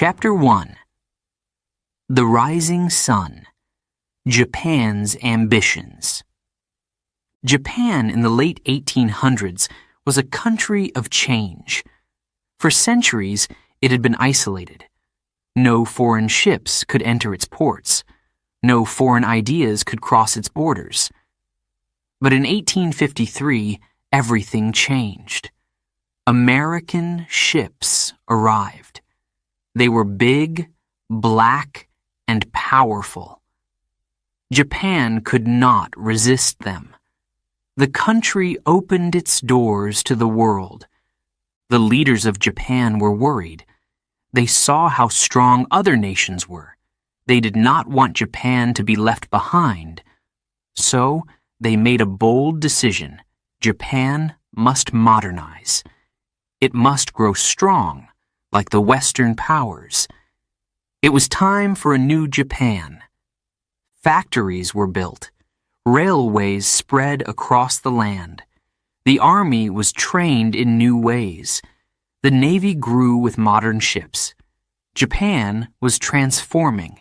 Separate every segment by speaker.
Speaker 1: Chapter 1. The Rising Sun. Japan's Ambitions. Japan in the late 1800s was a country of change. For centuries, it had been isolated. No foreign ships could enter its ports. No foreign ideas could cross its borders. But in 1853, everything changed. American ships arrived. They were big, black, and powerful. Japan could not resist them. The country opened its doors to the world. The leaders of Japan were worried. They saw how strong other nations were. They did not want Japan to be left behind. So they made a bold decision. Japan must modernize. It must grow strong, like the Western powers. It was time for a new Japan. Factories were built. Railways spread across the land. The army was trained in new ways. The navy grew with modern ships. Japan was transforming.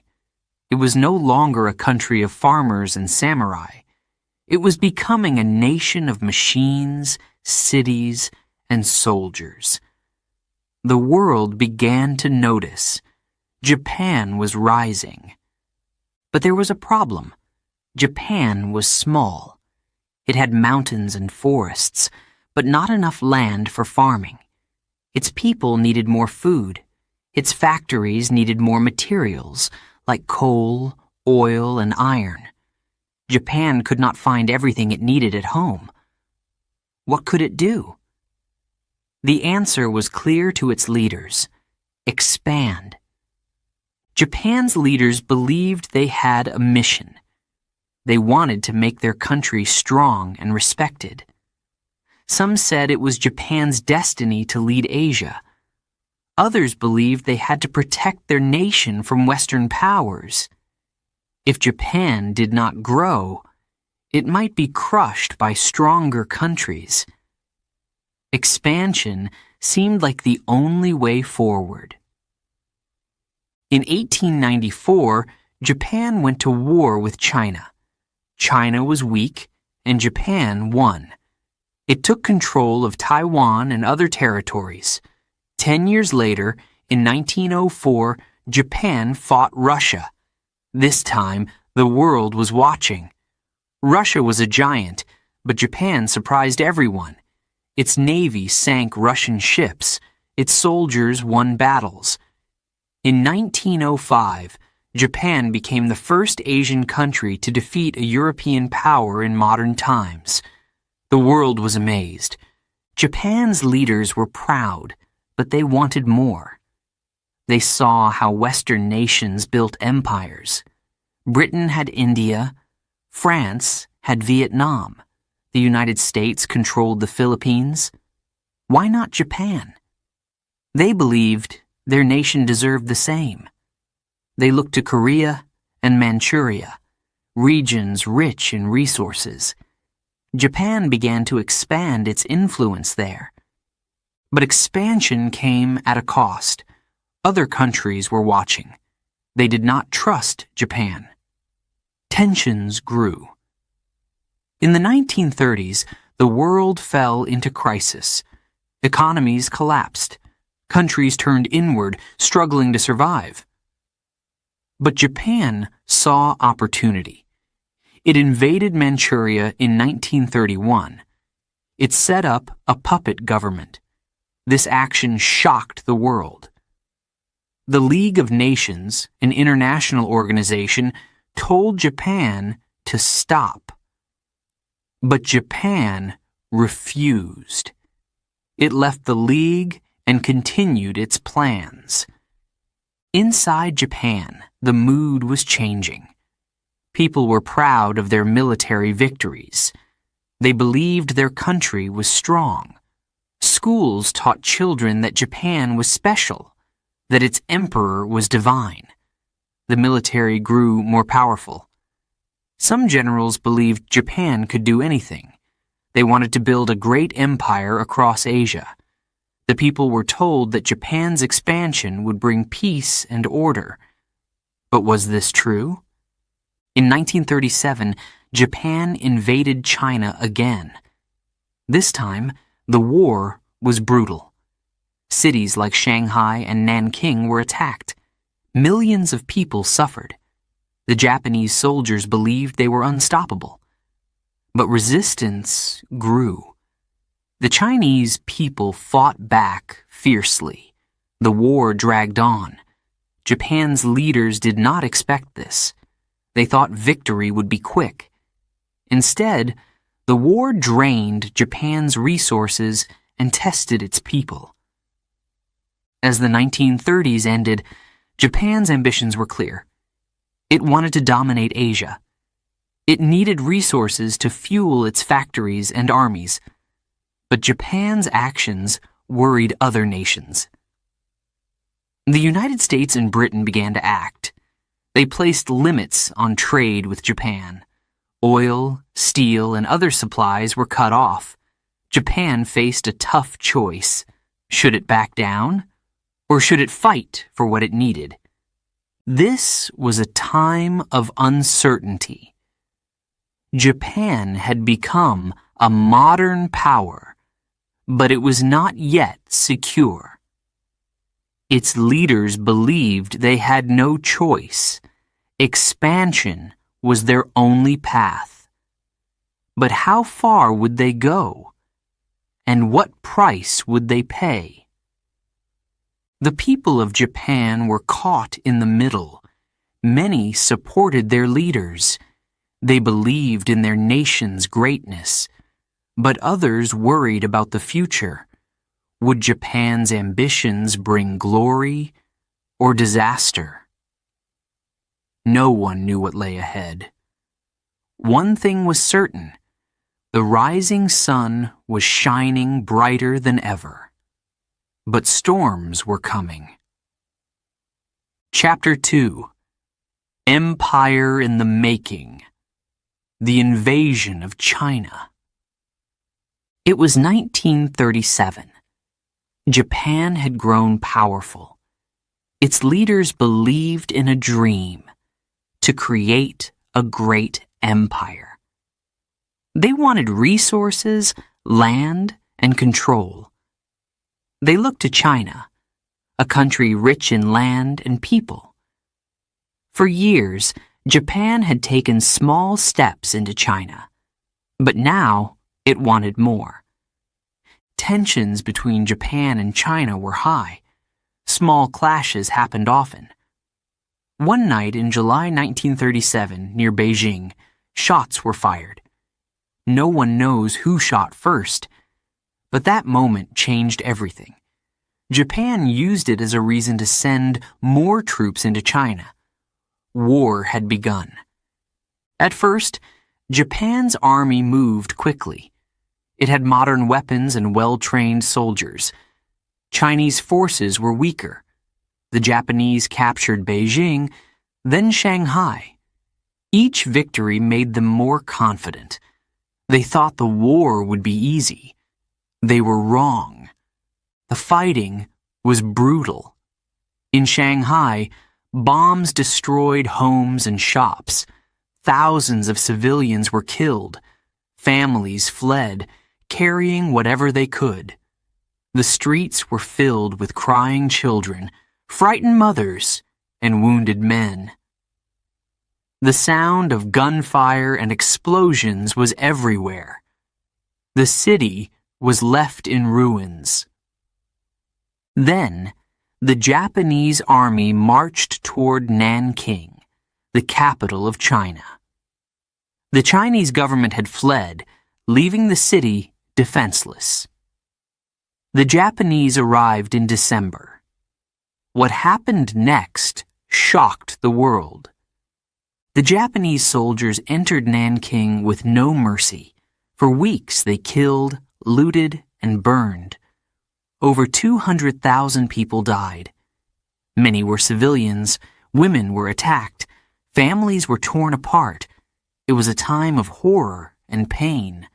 Speaker 1: It was no longer a country of farmers and samurai. It was becoming a nation of machines, cities, and soldiers. The world began to notice. Japan was rising. But there was a problem. Japan was small. It had mountains and forests, but not enough land for farming. Its people needed more food. Its factories needed more materials, like coal, oil, and iron. Japan could not find everything it needed at home. What could it do? The answer was clear to its leaders: expand. Japan's leaders believed they had a mission. They wanted to make their country strong and respected. Some said it was Japan's destiny to lead Asia. Others believed they had to protect their nation from Western powers. If Japan did not grow, it might be crushed by stronger countries. Expansion seemed like the only way forward. In 1894, Japan went to war with China. China was weak, and Japan won. It took control of Taiwan and other territories. 10 years later, in 1904, Japan fought Russia. This time, the world was watching. Russia was a giant, but Japan surprised everyone. Its navy sank Russian ships. Its soldiers won battles. In 1905, Japan became the first Asian country to defeat a European power in modern times. The world was amazed. Japan's leaders were proud, but they wanted more. They saw how Western nations built empires. Britain had India. France had Vietnam. The United States controlled the Philippines. Why not Japan? They believed their nation deserved the same. They looked to Korea and Manchuria, regions rich in resources. Japan began to expand its influence there. But expansion came at a cost. Other countries were watching. They did not trust Japan. Tensions grew. In the 1930s, the world fell into crisis. Economies collapsed. Countries turned inward, struggling to survive. But Japan saw opportunity. It invaded Manchuria in 1931. It set up a puppet government. This action shocked the world. The League of Nations, an international organization, told Japan to stop. But Japan refused. It left the League and continued its plans. Inside Japan, the mood was changing. People were proud of their military victories. They believed their country was strong. Schools taught children that Japan was special, that its emperor was divine. The military grew more powerful. Some generals believed Japan could do anything. They wanted to build a great empire across Asia. The people were told that Japan's expansion would bring peace and order. But was this true? In 1937, Japan invaded China again. This time, the war was brutal. Cities like Shanghai and Nanking were attacked. Millions of people suffered. The Japanese soldiers believed they were unstoppable. But resistance grew. The Chinese people fought back fiercely. The war dragged on. Japan's leaders did not expect this. They thought victory would be quick. Instead, the war drained Japan's resources and tested its people. As the 1930s ended, Japan's ambitions were clear. It wanted to dominate Asia. It needed resources to fuel its factories and armies. But Japan's actions worried other nations. The United States and Britain began to act. They placed limits on trade with Japan. Oil, steel, and other supplies were cut off. Japan faced a tough choice. Should it back down? Or should it fight for what it needed? This was a time of uncertainty. Japan had become a modern power, but it was not yet secure. Its leaders believed they had no choice. Expansion was their only path. But how far would they go? And what price would they pay? The people of Japan were caught in the middle. Many supported their leaders. They believed in their nation's greatness. But others worried about the future. Would Japan's ambitions bring glory or disaster? No one knew what lay ahead. One thing was certain. The rising sun was shining brighter than ever. But storms were coming. Chapter 2. Empire in the Making. The Invasion of China. It was 1937. Japan had grown powerful. Its leaders believed in a dream: to create a great empire. They wanted resources, land, and control. They looked to China, a country rich in land and people. For years, Japan had taken small steps into China, but now it wanted more. Tensions between Japan and China were high. Small clashes happened often. One night in July 1937, near Beijing, shots were fired. No one knows who shot first, but that moment changed everything. Japan used it as a reason to send more troops into China. War had begun. At first, Japan's army moved quickly. It had modern weapons and well-trained soldiers. Chinese forces were weaker. The Japanese captured Beijing, then Shanghai. Each victory made them more confident. They thought the war would be easy. They were wrong. The fighting was brutal. In Shanghai, bombs destroyed homes and shops. Thousands of civilians were killed. Families fled, carrying whatever they could. The streets were filled with crying children, frightened mothers, and wounded men. The sound of gunfire and explosions was everywhere. The city was left in ruins. Then, the Japanese army marched toward Nanking, the capital of China. The Chinese government had fled, leaving the city defenseless. The Japanese arrived in December. What happened next shocked the world. The Japanese soldiers entered Nanking with no mercy. For weeks they killed, looted, and burned. Over 200,000 people died. Many were civilians, women were attacked, families were torn apart. It was a time of horror and pain.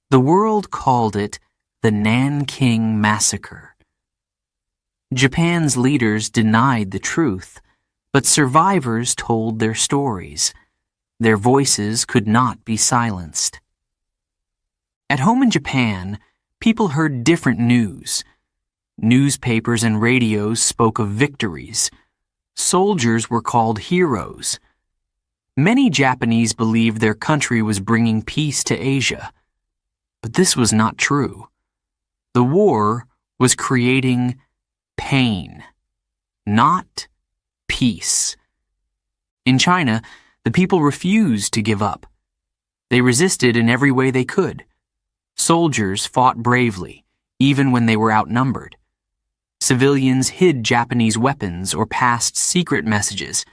Speaker 1: The world called it the Nanking Massacre. Japan's leaders denied the truth, but survivors told their stories. Their voices could not be silenced. At home in Japan, people heard different news. Newspapers and radios spoke of victories. Soldiers were called heroes. Many Japanese believed their country was bringing peace to Asia. But this was not true. The war was creating pain, not peace. In China, the people refused to give up. They resisted in every way they could. Soldiers fought bravely, even when they were outnumbered. Civilians hid Japanese weapons or passed secret messages.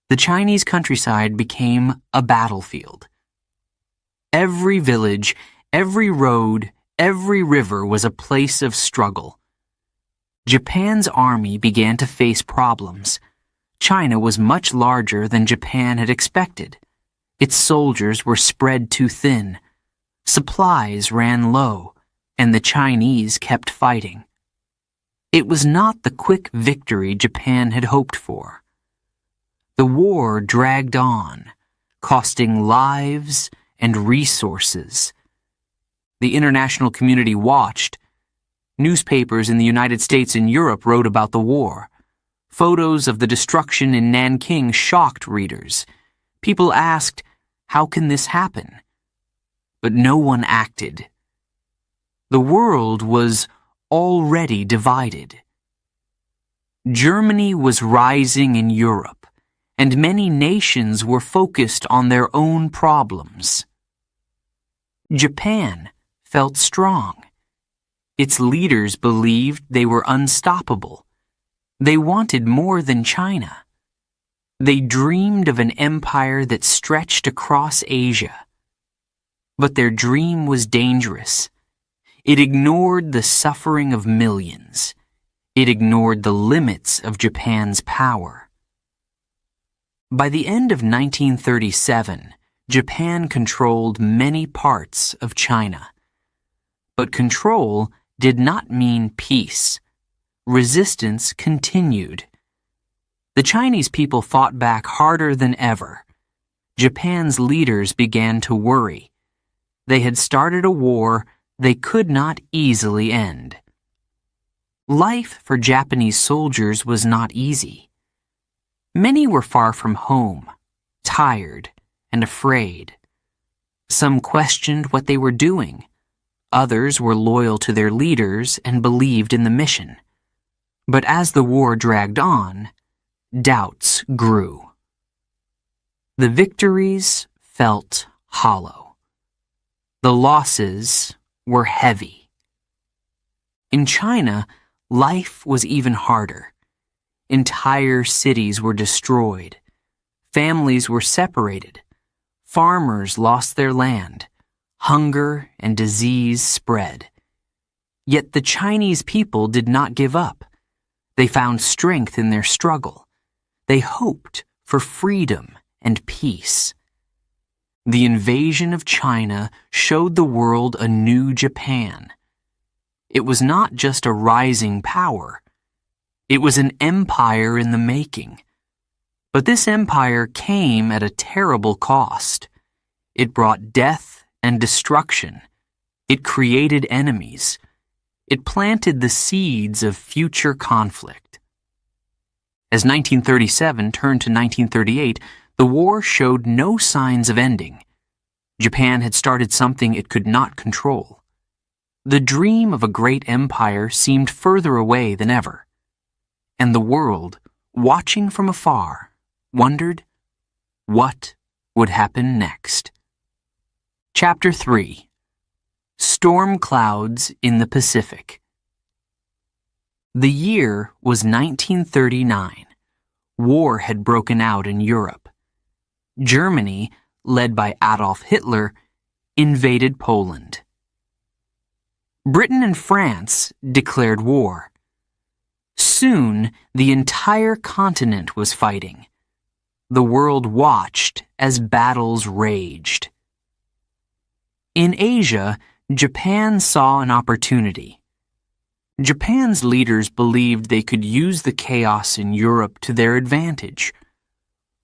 Speaker 1: The Chinese countryside became a battlefield. Every village, every road, every river was a place of struggle. Japan's army began to face problems. China was much larger than Japan had expected. Its soldiers were spread too thin. Supplies ran low, and the Chinese kept fighting. It was not the quick victory Japan had hoped for. The war dragged on, costing lives and resources. The international community watched. Newspapers in the United States and Europe wrote about the war. Photos of the destruction in Nanking shocked readers. People asked, "How can this happen?" But no one acted. The world was already divided. Germany was rising in Europe, and many nations were focused on their own problems. Japan felt strong. Its leaders believed they were unstoppable. They wanted more than China. They dreamed of an empire that stretched across Asia. But their dream was dangerous. It ignored the suffering of millions. It ignored the limits of Japan's power. By the end of 1937, Japan controlled many parts of China. But control did not mean peace. Resistance continued. The Chinese people fought back harder than ever. Japan's leaders began to worry. They had started a war they could not easily end. Life for Japanese soldiers was not easy. Many were far from home, tired, and afraid. Some questioned what they were doing. Others were loyal to their leaders and believed in the mission. But as the war dragged on, doubts grew. The victories felt hollow. The losses were heavy. In China, life was even harder. Entire cities were destroyed. Families were separated. Farmers lost their land. Hunger and disease spread. Yet the Chinese people did not give up. They found strength in their struggle. They hoped for freedom and peace. The invasion of China showed the world a new Japan. It was not just a rising power. It was an empire in the making. But this empire came at a terrible cost. It brought death and destruction. It created enemies. It planted the seeds of future conflict. As 1937 turned to 1938, the war showed no signs of ending. Japan had started something it could not control. The dream of a great empire seemed further away than ever. And the world, watching from afar, wondered what would happen next. Chapter 3. Storm Clouds in the Pacific. The year was 1939. War had broken out in Europe. Germany, led by Adolf Hitler, invaded Poland. Britain and France declared war. Soon, the entire continent was fighting. The world watched as battles raged. In Asia, Japan saw an opportunity. Japan's leaders believed they could use the chaos in Europe to their advantage.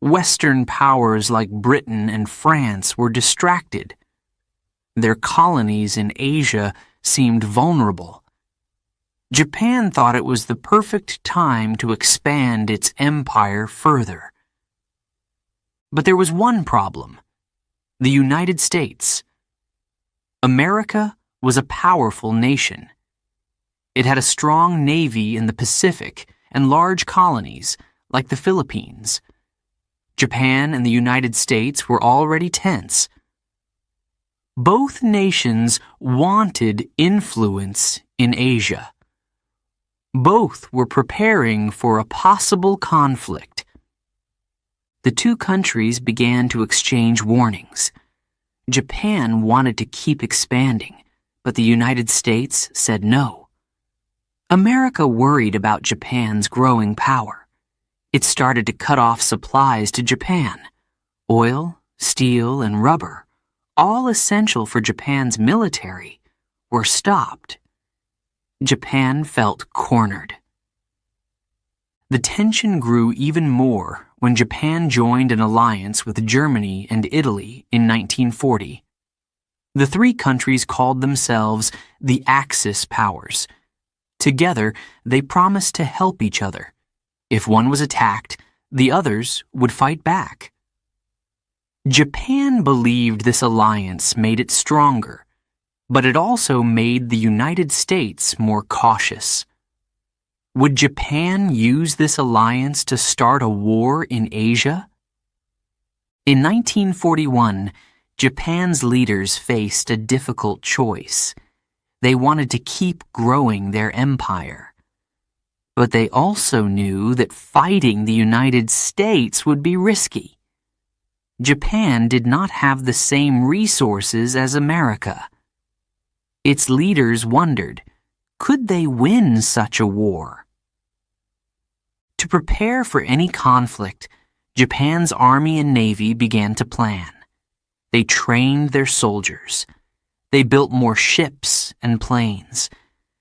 Speaker 1: Western powers like Britain and France were distracted. Their colonies in Asia seemed vulnerable. Japan thought it was the perfect time to expand its empire further. But there was one problem: the United States. America was a powerful nation. It had a strong navy in the Pacific and large colonies, like the Philippines. Japan and the United States were already tense. Both nations wanted influence in Asia. Both were preparing for a possible conflict. The two countries began to exchange warnings. Japan wanted to keep expanding, but the United States said no. America worried about Japan's growing power. It started to cut off supplies to Japan. Oil, steel, and rubber, all essential for Japan's military, were stopped. Japan felt cornered. The tension grew even more when Japan joined an alliance with Germany and Italy in 1940. The three countries called themselves the Axis powers. Together, they promised to help each other. If one was attacked, the others would fight back. Japan believed this alliance made it stronger, but it also made the United States more cautious. Would Japan use this alliance to start a war in Asia? In 1941, Japan's leaders faced a difficult choice. They wanted to keep growing their empire. But they also knew that fighting the United States would be risky. Japan did not have the same resources as America. Its leaders wondered, could they win such a war? To prepare for any conflict, Japan's army and navy began to plan. They trained their soldiers. They built more ships and planes.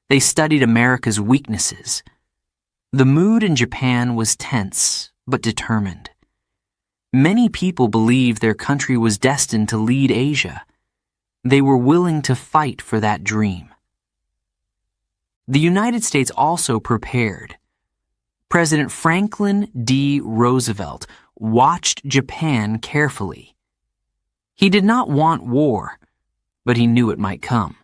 Speaker 1: They studied America's weaknesses. The mood in Japan was tense, but determined. Many people believed their country was destined to lead Asia. They were willing to fight for that dream. The United States also prepared. President Franklin D. Roosevelt watched Japan carefully. He did not want war, but he knew it might come.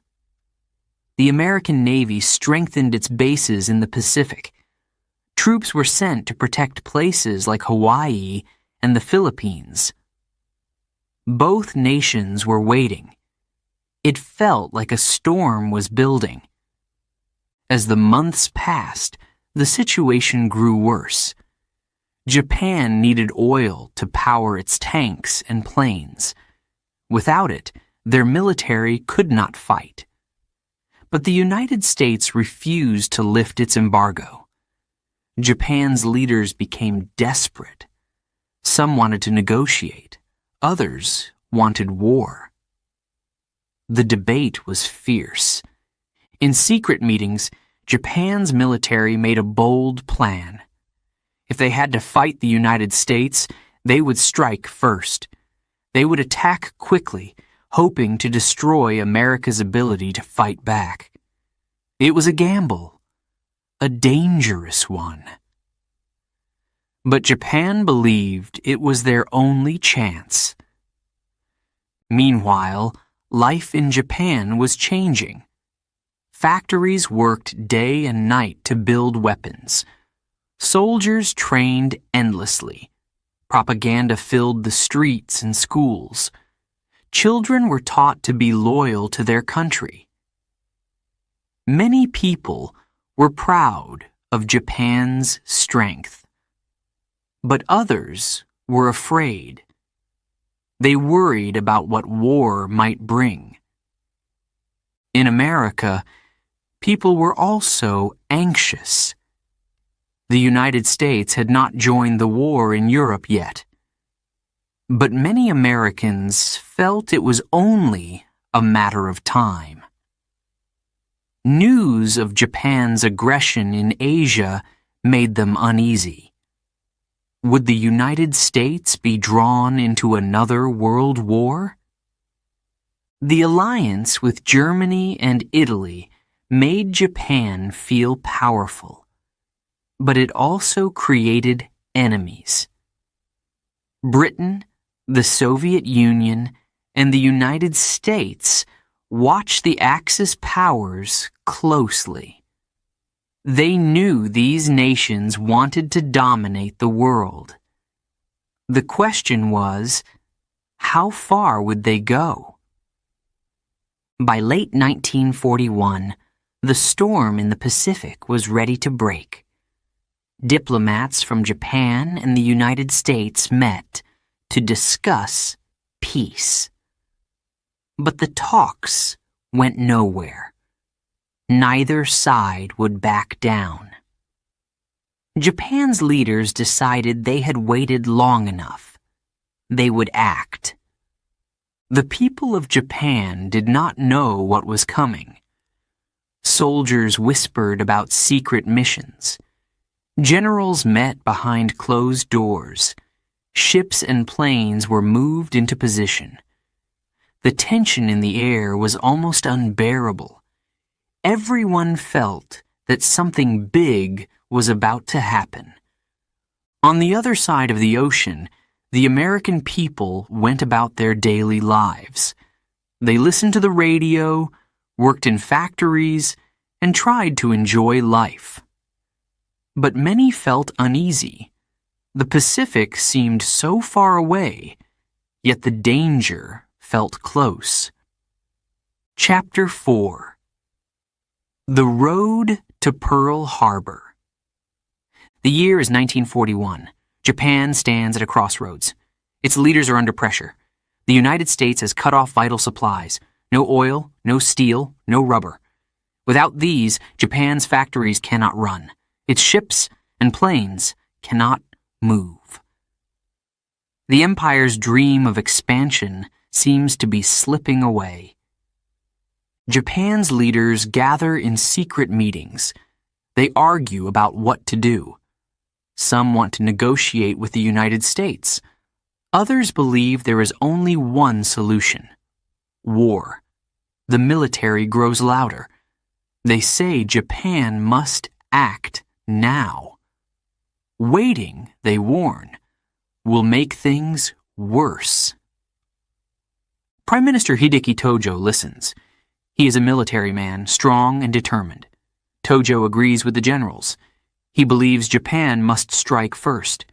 Speaker 1: The American Navy strengthened its bases in the Pacific. Troops were sent to protect places like Hawaii and the Philippines. Both nations were waiting. It felt like a storm was building. As the months passed, the situation grew worse. Japan needed oil to power its tanks and planes. Without it, their military could not fight. But the United States refused to lift its embargo. Japan's leaders became desperate. Some wanted to negotiate. Others wanted war. The debate was fierce. In secret meetings, Japan's military made a bold plan. If they had to fight the United States, they would strike first. They would attack quickly, hoping to destroy America's ability to fight back. It was a gamble, a dangerous one. But Japan believed it was their only chance. Meanwhile, life in Japan was changing. Factories worked day and night to build weapons. Soldiers trained endlessly. Propaganda filled the streets and schools. Children were taught to be loyal to their country. Many people were proud of Japan's strength. But others were afraid. They worried about what war might bring. In America, people were also anxious. The United States had not joined the war in Europe yet. But many Americans felt it was only a matter of time. News of Japan's aggression in Asia made them uneasy. Would the United States be drawn into another world war? The alliance with Germany and Italy made Japan feel powerful, but it also created enemies. Britain, the Soviet Union, and the United States watched the Axis powers closely. They knew these nations wanted to dominate the world. The question was, how far would they go? By late 1941, the storm in the Pacific was ready to break. Diplomats from Japan and the United States met to discuss peace. But the talks went nowhere. Neither side would back down. Japan's leaders decided they had waited long enough. They would act. The people of Japan did not know what was coming. Soldiers whispered about secret missions. Generals met behind closed doors. Ships and planes were moved into position. The tension in the air was almost unbearable. Everyone felt that something big was about to happen. On the other side of the ocean, the American people went about their daily lives. They listened to the radio, worked in factories, and tried to enjoy life. But many felt uneasy. The Pacific seemed so far away, yet the danger felt close. Chapter 4. The Road to Pearl Harbor. The year is 1941. Japan stands at a crossroads. Its leaders are under pressure. The United States has cut off vital supplies. No oil, no steel, no rubber. Without these, Japan's factories cannot run. Its ships and planes cannot move. The empire's dream of expansion seems to be slipping away. Japan's leaders gather in secret meetings. They argue about what to do. Some want to negotiate with the United States. Others believe there is only one solution: war. The military grows louder. They say Japan must act now. Waiting, they warn, will make things worse. Prime Minister Hideki Tojo listens. He is a military man, strong and determined. Tojo agrees with the generals. He believes Japan must strike first.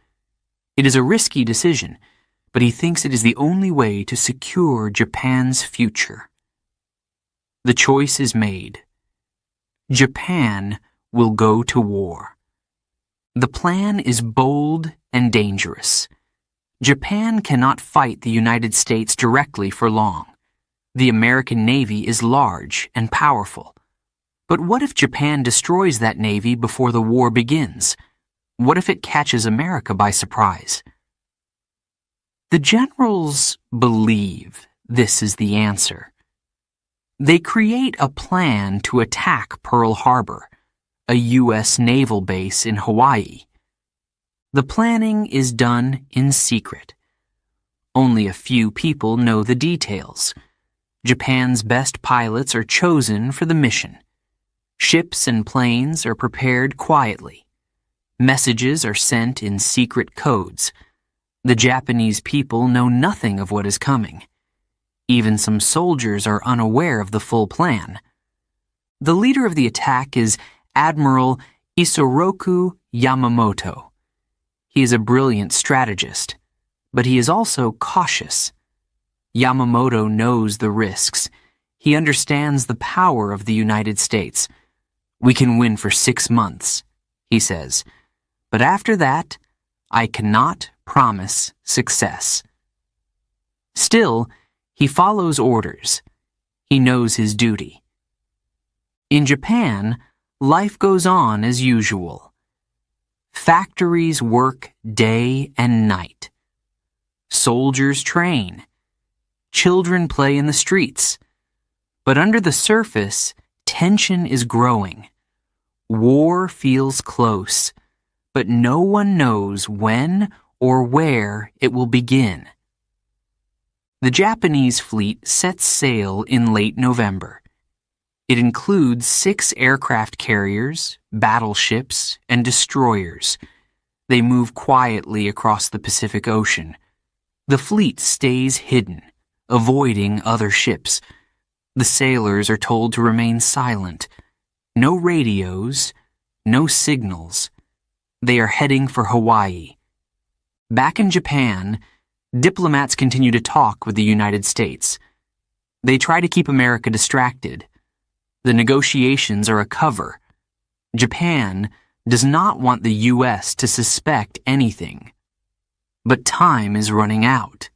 Speaker 1: It is a risky decision, but he thinks it is the only way to secure Japan's future. The choice is made. Japan will go to war. The plan is bold and dangerous. Japan cannot fight the United States directly for long. The American Navy is large and powerful. But what if Japan destroys that navy before the war begins? What if it catches America by surprise? The generals believe this is the answer. They create a plan to attack Pearl Harbor, a U.S. naval base in Hawaii. The planning is done in secret. Only a few people know the details. Japan's best pilots are chosen for the mission. Ships and planes are prepared quietly. Messages are sent in secret codes. The Japanese people know nothing of what is coming. Even some soldiers are unaware of the full plan. The leader of the attack is Admiral Isoroku Yamamoto. He is a brilliant strategist, but he is also cautious. Yamamoto knows the risks. He understands the power of the United States. "We can win for 6 months," he says, "but after that, I cannot promise success." Still, he follows orders. He knows his duty. In Japan, life goes on as usual. Factories work day and night. Soldiers train. Children play in the streets. But under the surface, Tension is growing. War feels close, but no one knows when or where it will begin. The Japanese fleet sets sail in late November. It includes 6 aircraft carriers, battleships, and destroyers. They move quietly across the Pacific Ocean. The fleet stays hidden, avoiding other ships. The sailors are told to remain silent. No radios, no signals. They are heading for Hawaii. Back in Japan, diplomats continue to talk with the United States. They try to keep America distracted. The negotiations are a cover. Japan does not want the U.S. to suspect anything. But time is running out.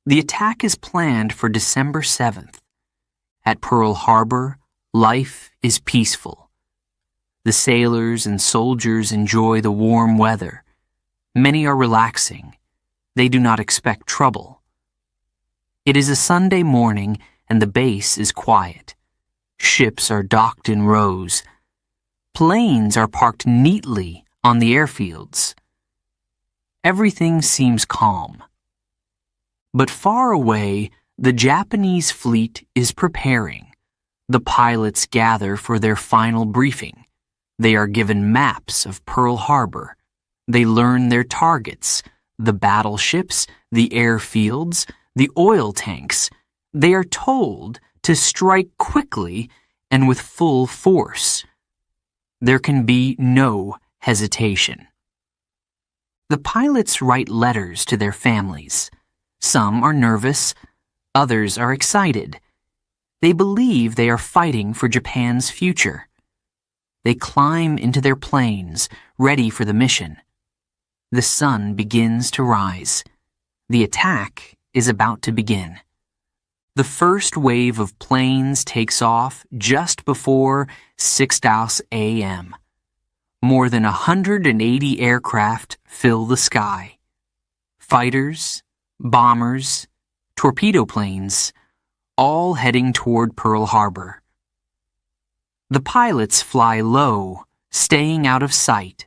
Speaker 1: The attack is planned for December 7th. At Pearl Harbor, life is peaceful. The sailors and soldiers enjoy the warm weather. Many are relaxing. They do not expect trouble. It is a Sunday morning and the base is quiet. Ships are docked in rows. Planes are parked neatly on the airfields. Everything seems calm. But far away, the Japanese fleet is preparing. The pilots gather for their final briefing. They are given maps of Pearl Harbor. They learn their targets, the battleships, the airfields, the oil tanks. They are told to strike quickly and with full force. There can be no hesitation. The pilots write letters to their families. Some are nervous, others are excited. They believe they are fighting for Japan's future. They climb into their planes, ready for the mission. The sun begins to rise. The attack is about to begin. The first wave of planes takes off just before 6 a.m. More than 180 aircraft fill the sky. Fighters, bombers, torpedo planes, all heading toward Pearl Harbor. The pilots fly low, staying out of sight.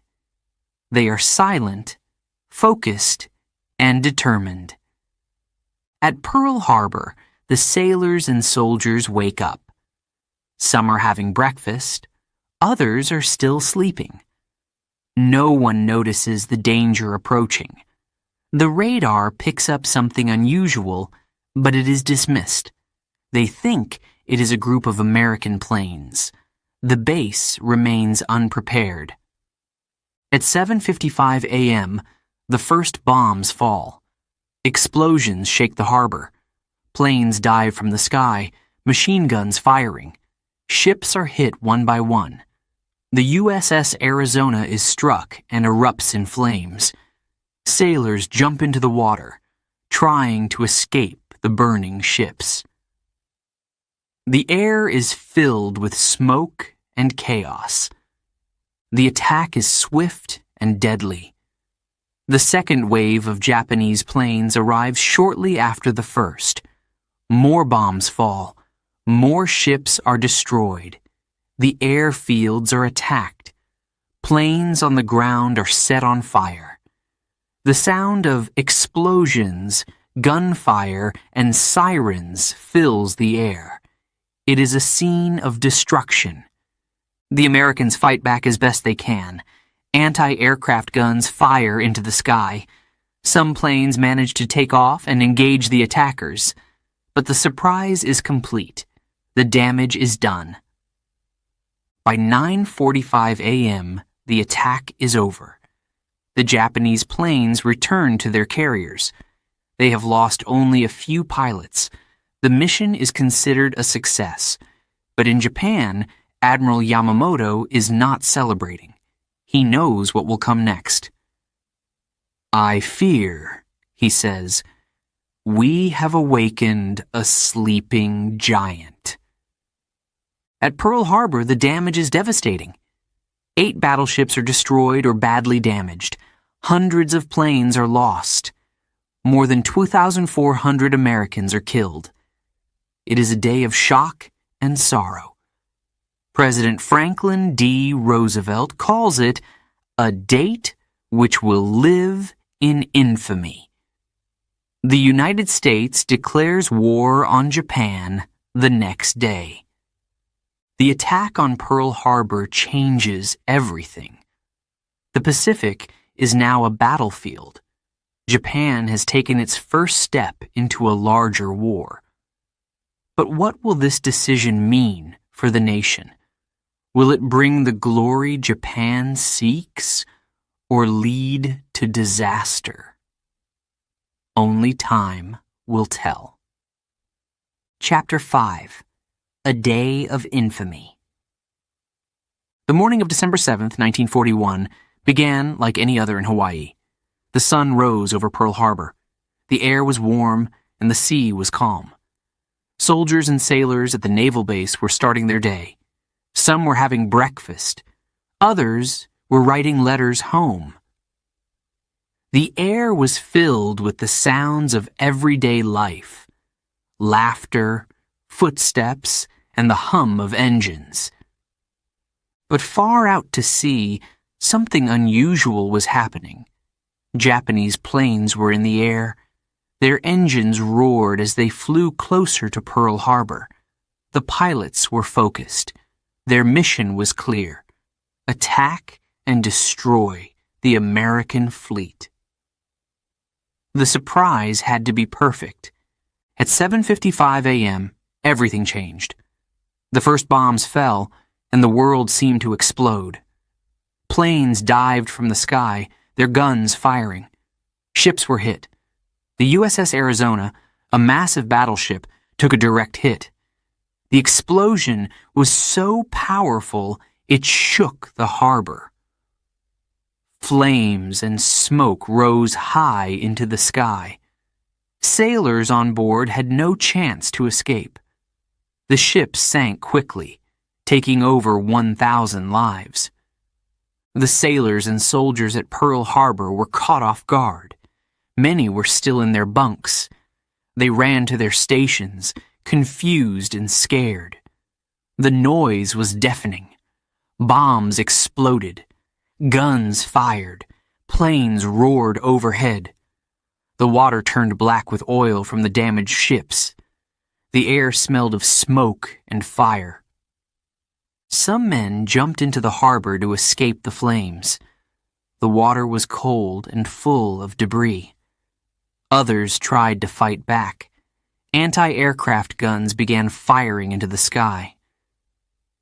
Speaker 1: They are silent, focused, and determined. At Pearl Harbor, the sailors and soldiers wake up. Some are having breakfast, others are still sleeping. No one notices the danger approaching. The radar picks up something unusual, but it is dismissed. They think it is a group of American planes. The base remains unprepared. At 7:55 a.m., the first bombs fall. Explosions shake the harbor. Planes dive from the sky, machine guns firing. Ships are hit one by one. The USS Arizona is struck and erupts in flames. Sailors jump into the water, trying to escape the burning ships. The air is filled with smoke and chaos. The attack is swift and deadly. The second wave of Japanese planes arrives shortly after the first. More bombs fall. More ships are destroyed. The airfields are attacked. Planes on the ground are set on fire. The sound of explosions, gunfire, and sirens fills the air. It is a scene of destruction. The Americans fight back as best they can. Anti-aircraft guns fire into the sky. Some planes manage to take off and engage the attackers. But the surprise is complete. The damage is done. By 9:45 a.m., the attack is over. The Japanese planes return to their carriers. They have lost only a few pilots. The mission is considered a success. But in Japan, Admiral Yamamoto is not celebrating. He knows what will come next. "I fear," he says, "we have awakened a sleeping giant." At Pearl Harbor, the damage is devastating. 8 battleships are destroyed or badly damaged. Hundreds of planes are lost. More than 2,400 Americans are killed. It is a day of shock and sorrow. President Franklin D. Roosevelt calls it a date which will live in infamy. The United States declares war on Japan the next day. The attack on Pearl Harbor changes everything. The Pacific is now a battlefield. Japan has taken its first step into a larger war. But what will this decision mean for the nation? Will it bring the glory Japan seeks, or lead to disaster? Only time will tell. Chapter 5. A Day of Infamy. The morning of December 7th, 1941, began like any other in Hawaii. The sun rose over Pearl Harbor. The air was warm and the sea was calm. Soldiers and sailors at the naval base were starting their day. Some were having breakfast. Others were writing letters home. The air was filled with the sounds of everyday life: laughter, footsteps, and the hum of engines. But far out to sea, something unusual was happening. Japanese planes were in the air. Their engines roared as they flew closer to Pearl Harbor. The pilots were focused. Their mission was clear: attack and destroy the American fleet. The surprise had to be perfect. At 7:55 a.m., everything changed. The first bombs fell, and the world seemed to explode. Planes dived from the sky, their guns firing. Ships were hit. The USS Arizona, a massive battleship, took a direct hit. The explosion was so powerful it shook the harbor. Flames and smoke rose high into the sky. Sailors on board had no chance to escape. The ship sank quickly, taking over 1,000 lives. The sailors and soldiers at Pearl Harbor were caught off guard. Many were still in their bunks. They ran to their stations, confused and scared. The noise was deafening. Bombs exploded. Guns fired. Planes roared overhead. The water turned black with oil from the damaged ships. The air smelled of smoke and fire. Some men jumped into the harbor to escape the flames. The water was cold and full of debris. Others tried to fight back. Anti-aircraft guns began firing into the sky.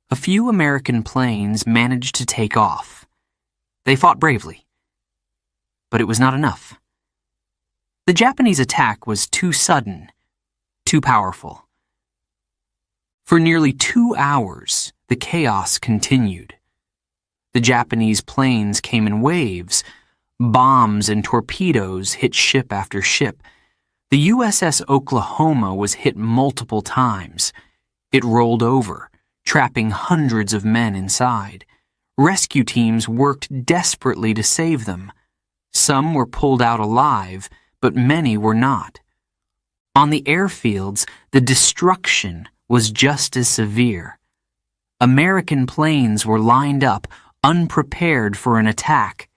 Speaker 1: A few American planes managed to take off. They fought bravely. But it was not enough. The Japanese attack was too sudden, too powerful. For nearly 2 hours, the chaos continued. The Japanese planes came in waves. Bombs and torpedoes hit ship after ship. The USS Oklahoma was hit multiple times. It rolled over, trapping hundreds of men inside. Rescue teams worked desperately to save them. Some were pulled out alive, but many were not. On the airfields, the destruction was just as severe. American planes were lined up, unprepared for an attack.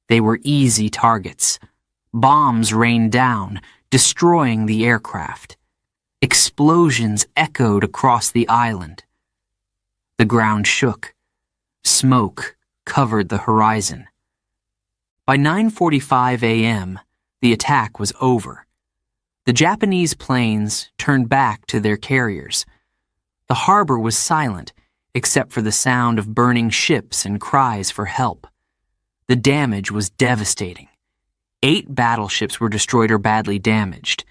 Speaker 1: They were easy targets. Bombs rained down, destroying the aircraft. Explosions echoed across the island. The ground shook. Smoke covered the horizon. By 9:45 a.m., the attack was over. The Japanese planes turned back to their carriers. The harbor was silent, except for the sound of burning ships and cries for help. The damage was devastating. 8 battleships were destroyed or badly damaged.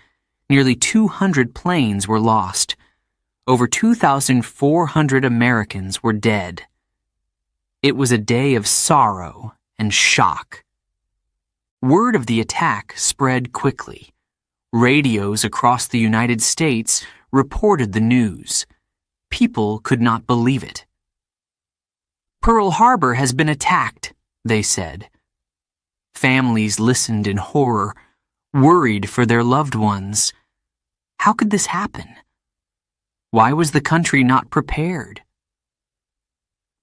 Speaker 1: Nearly 200 planes were lost. Over 2,400 Americans were dead. It was a day of sorrow and shock. Word of the attack spread quickly. Radios across the United States reported the news. People could not believe it. "Pearl Harbor has been attacked," they said. Families listened in horror, worried for their loved ones. How could this happen? Why was the country not prepared?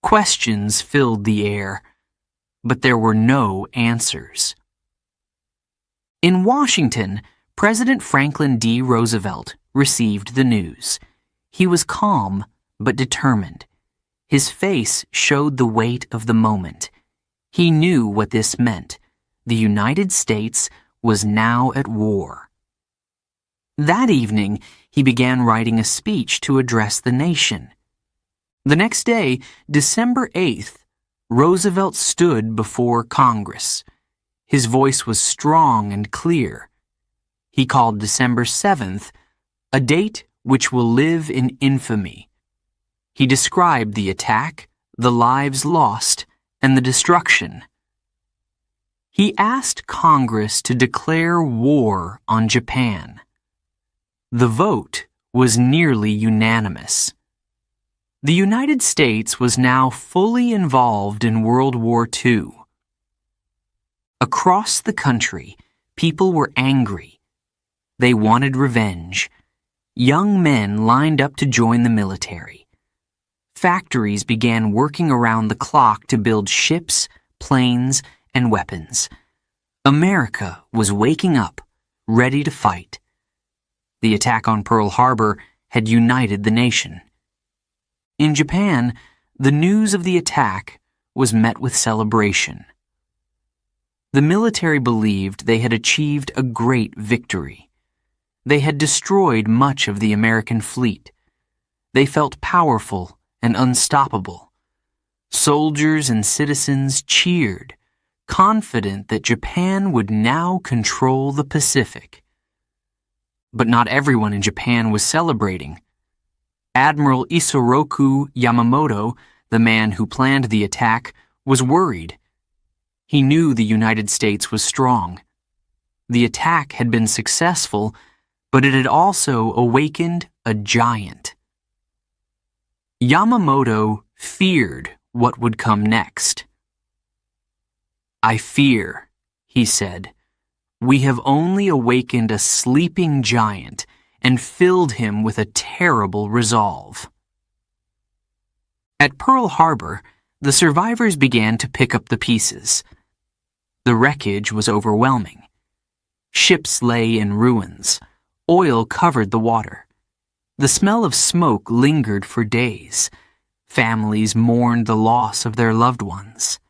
Speaker 1: Questions filled the air, but there were no answers. In Washington, President Franklin D. Roosevelt received the news. He was calm but determined. His face showed the weight of the moment. He knew what this meant. The United States was now at war. That evening, he began writing a speech to address the nation. The next day, December 8th, Roosevelt stood before Congress. His voice was strong and clear. He called December 7th a date which will live in infamy. He described the attack, the lives lost, and the destruction. He asked Congress to declare war on Japan. The vote was nearly unanimous. The United States was now fully involved in World War II. Across the country, people were angry. They wanted revenge. Young men lined up to join the military. Factories began working around the clock to build ships, planes, and weapons. America was waking up, ready to fight. The attack on Pearl Harbor had united the nation. In Japan, the news of the attack was met with celebration. The military believed they had achieved a great victory. They had destroyed much of the American fleet. They felt powerful and unstoppable. Soldiers and citizens cheered, confident that Japan would now control the Pacific. But not everyone in Japan was celebrating. Admiral Isoroku Yamamoto, the man who planned the attack, was worried. He knew the United States was strong. The attack had been successful, but it had also awakened a giant. Yamamoto feared what would come next. "I fear," he said, "we have only awakened a sleeping giant and filled him with a terrible resolve." At Pearl Harbor, the survivors began to pick up the pieces. The wreckage was overwhelming. Ships lay in ruins. Oil covered the water. The smell of smoke lingered for days. Families mourned the loss of their loved ones.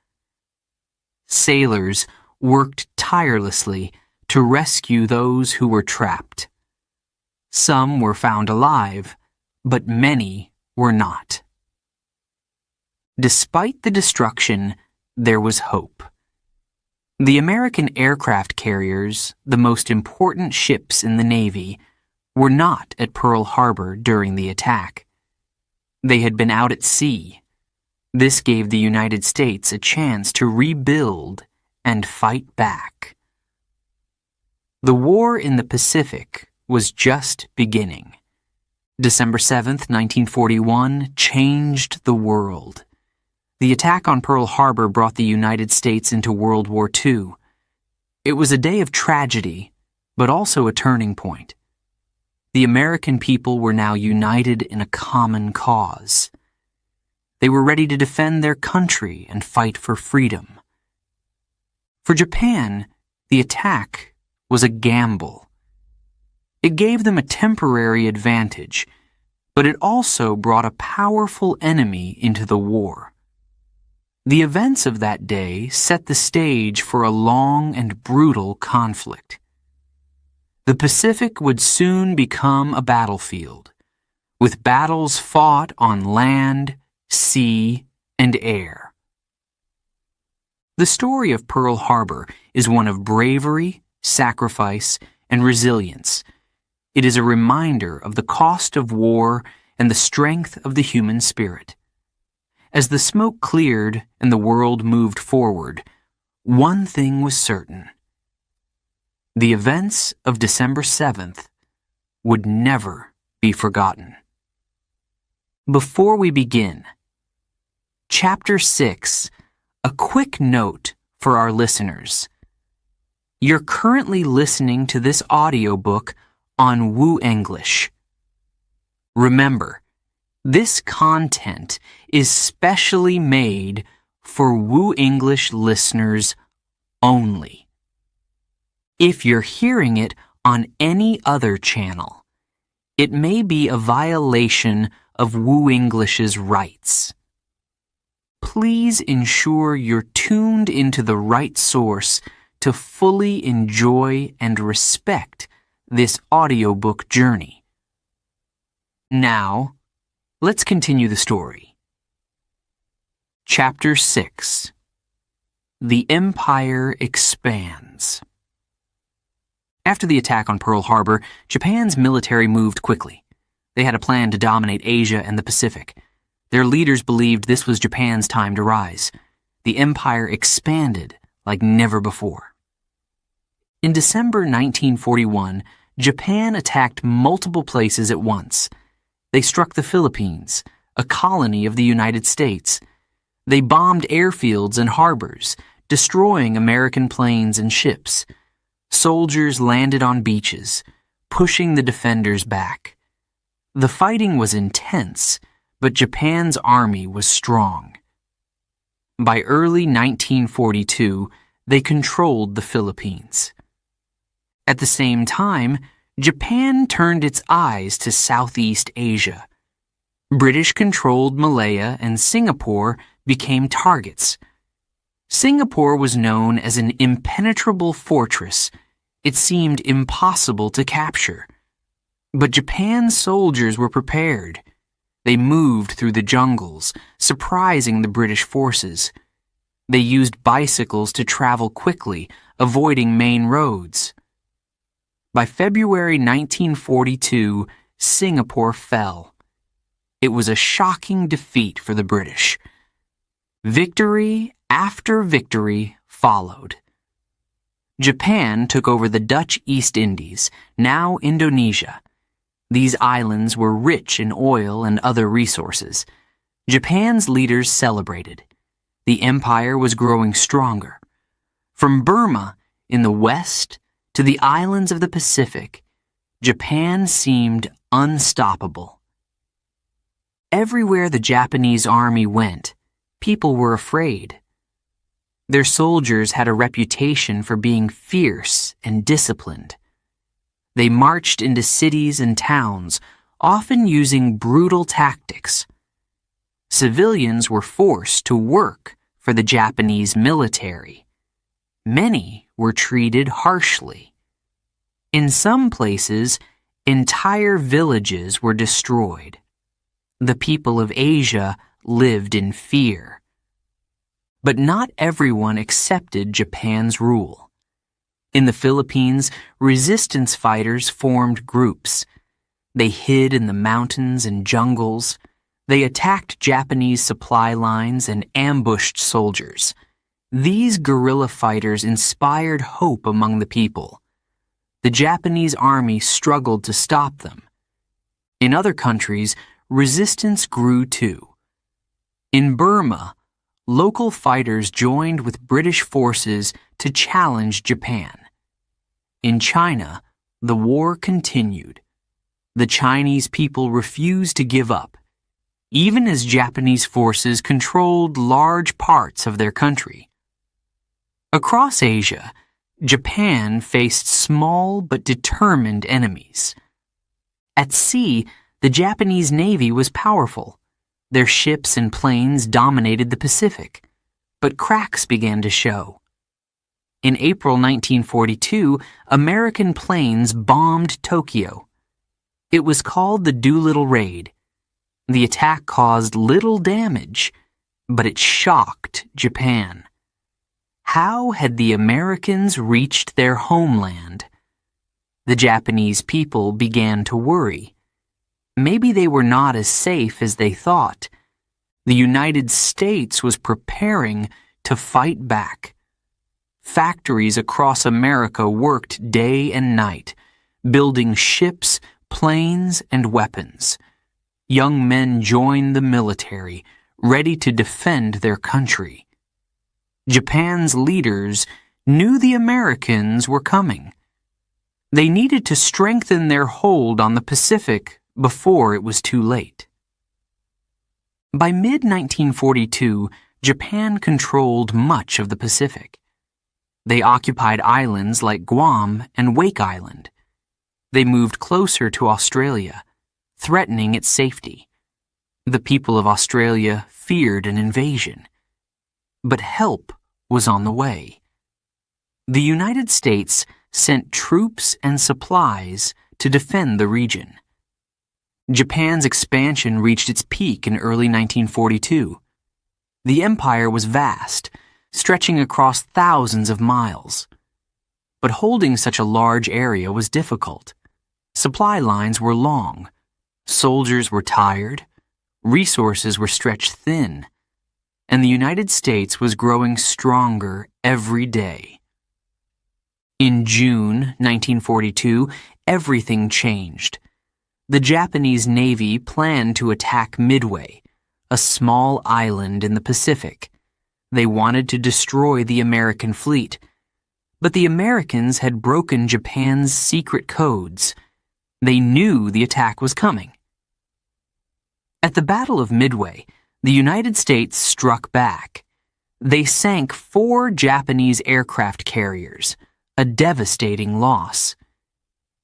Speaker 1: Sailors worked tirelessly to rescue those who were trapped. Some were found alive, but many were not. Despite the destruction, there was hope. The American aircraft carriers, the most important ships in the Navy, were not at Pearl Harbor during the attack. They had been out at sea. This gave the United States a chance to rebuild and fight back. The war in the Pacific was just beginning. December 7th, 1941, changed the world. The attack on Pearl Harbor brought the United States into World War II. It was a day of tragedy, but also a turning point. The American people were now united in a common cause. They were ready to defend their country and fight for freedom. For Japan, the attack was a gamble. It gave them a temporary advantage, but it also brought a powerful enemy into the war. The events of that day set the stage for a long and brutal conflict. The Pacific would soon become a battlefield, with battles fought on land, sea, and air. The story of Pearl Harbor is one of bravery, sacrifice, and resilience. It is a reminder of the cost of war and the strength of the human spirit. As the smoke cleared and the world moved forward, one thing was certain. The events of December 7th would never be forgotten. Before we begin, Chapter 6, a quick note for our listeners. You're currently listening to this audiobook on Woo English. Remember, This content is specially made for Woo English listeners only. If you're hearing it on any other channel, it may be a violation of Woo English's rights. Please ensure you're tuned into the right source to fully enjoy and respect this audiobook journey. Now, let's continue the story. Chapter 6. The Empire Expands. After the attack on Pearl Harbor, Japan's military moved quickly. They had a plan to dominate Asia and the Pacific. Their leaders believed this was Japan's time to rise. The empire expanded like never before. In December 1941, Japan attacked multiple places at once. They struck the Philippines, a colony of the United States. They bombed airfields and harbors, destroying American planes and ships. Soldiers landed on beaches, pushing the defenders back. The fighting was intense, but Japan's army was strong. By early 1942, they controlled the Philippines. At the same time, Japan turned its eyes to Southeast Asia. British-controlled Malaya and Singapore became targets. Singapore was known as an impenetrable fortress. It seemed impossible to capture. But Japan's soldiers were prepared. They moved through the jungles, surprising the British forces. They used bicycles to travel quickly, avoiding main roads. By February 1942, Singapore fell. It was a shocking defeat for the British. Victory after victory followed. Japan took over the Dutch East Indies, now Indonesia. These islands were rich in oil and other resources. Japan's leaders celebrated. The empire was growing stronger. From Burma in the west to the islands of the Pacific, Japan seemed unstoppable. Everywhere the Japanese army went, people were afraid. Their soldiers had a reputation for being fierce and disciplined. They marched into cities and towns, often using brutal tactics. Civilians were forced to work for the Japanese military. Many were treated harshly. In some places, entire villages were destroyed. The people of Asia lived in fear. But not everyone accepted Japan's rule. In the Philippines, resistance fighters formed groups. They hid in the mountains and jungles. They attacked Japanese supply lines and ambushed soldiers. These guerrilla fighters inspired hope among the people. The Japanese army struggled to stop them. In other countries, resistance grew too. In Burma, local fighters joined with British forces to challenge Japan. In China, the war continued. The Chinese people refused to give up, even as Japanese forces controlled large parts of their country. Across Asia, Japan faced small but determined enemies. At sea, the Japanese Navy was powerful. Their ships and planes dominated the Pacific, but cracks began to show. In April 1942, American planes bombed Tokyo. It was called the Doolittle Raid. The attack caused little damage, but it shocked Japan. How had the Americans reached their homeland? The Japanese people began to worry. Maybe they were not as safe as they thought. The United States was preparing to fight back. Factories across America worked day and night, building ships, planes, and weapons. Young men joined the military, ready to defend their country. Japan's leaders knew the Americans were coming. They needed to strengthen their hold on the Pacific before it was too late. By mid-1942, Japan controlled much of the Pacific. They occupied islands like Guam and Wake Island. They moved closer to Australia, threatening its safety. The people of Australia feared an invasion. But help was on the way. The United States sent troops and supplies to defend the region. Japan's expansion reached its peak in early 1942. The empire was vast, stretching across thousands of miles. But holding such a large area was difficult. Supply lines were long, soldiers were tired, resources were stretched thin, and the United States was growing stronger every day. In June 1942, everything changed. The Japanese Navy planned to attack Midway, a small island in the Pacific. They wanted to destroy the American fleet. But the Americans had broken Japan's secret codes. They knew the attack was coming. At the Battle of Midway, the United States struck back. They sank 4 Japanese aircraft carriers, a devastating loss.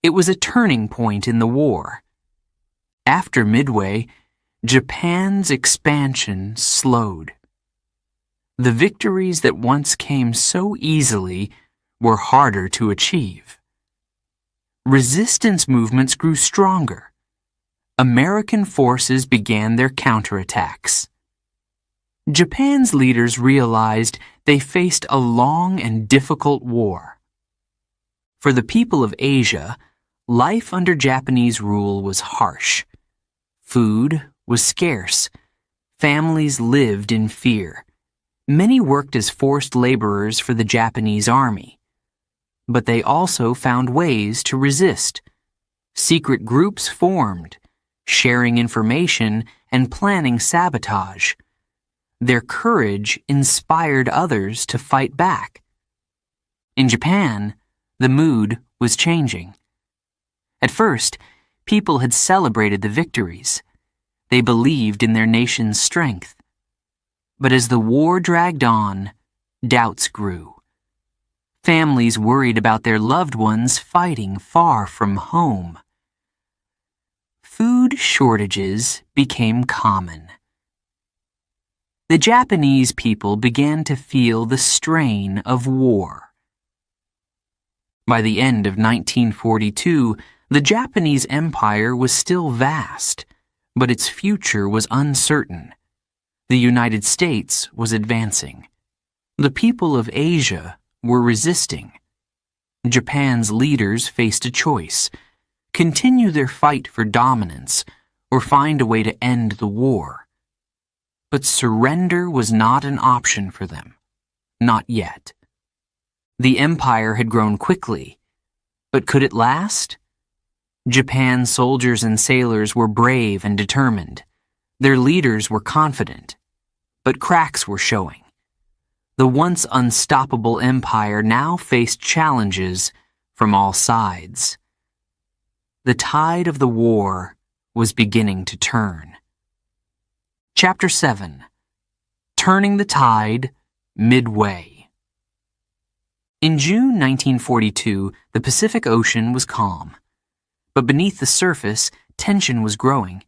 Speaker 1: It was a turning point in the war. After Midway, Japan's expansion slowed. The victories that once came so easily were harder to achieve. Resistance movements grew stronger. American forces began their counterattacks. Japan's leaders realized they faced a long and difficult war. For the people of Asia, life under Japanese rule was harsh. Food was scarce. Families lived in fear. Many worked as forced laborers for the Japanese army. But they also found ways to resist. Secret groups formed, sharing information and planning sabotage. Their courage inspired others to fight back. In Japan, the mood was changing. At first, people had celebrated the victories. They believed in their nation's strength. But as the war dragged on, doubts grew. Families worried about their loved ones fighting far from home. Food shortages became common. The Japanese people began to feel the strain of war. By the end of 1942, the Japanese Empire was still vast, but its future was uncertain. The United States was advancing. The people of Asia were resisting. Japan's leaders faced a choice: continue their fight for dominance or find a way to end the war. But surrender was not an option for them. Not yet. The empire had grown quickly, but could it last? Japan's soldiers and sailors were brave and determined. Their leaders were confident, but cracks were showing. The once unstoppable empire now faced challenges from all sides. The tide of the war was beginning to turn. Chapter 7. Turning the Tide, Midway. In June 1942, the Pacific Ocean was calm. But beneath the surface, tension was growing.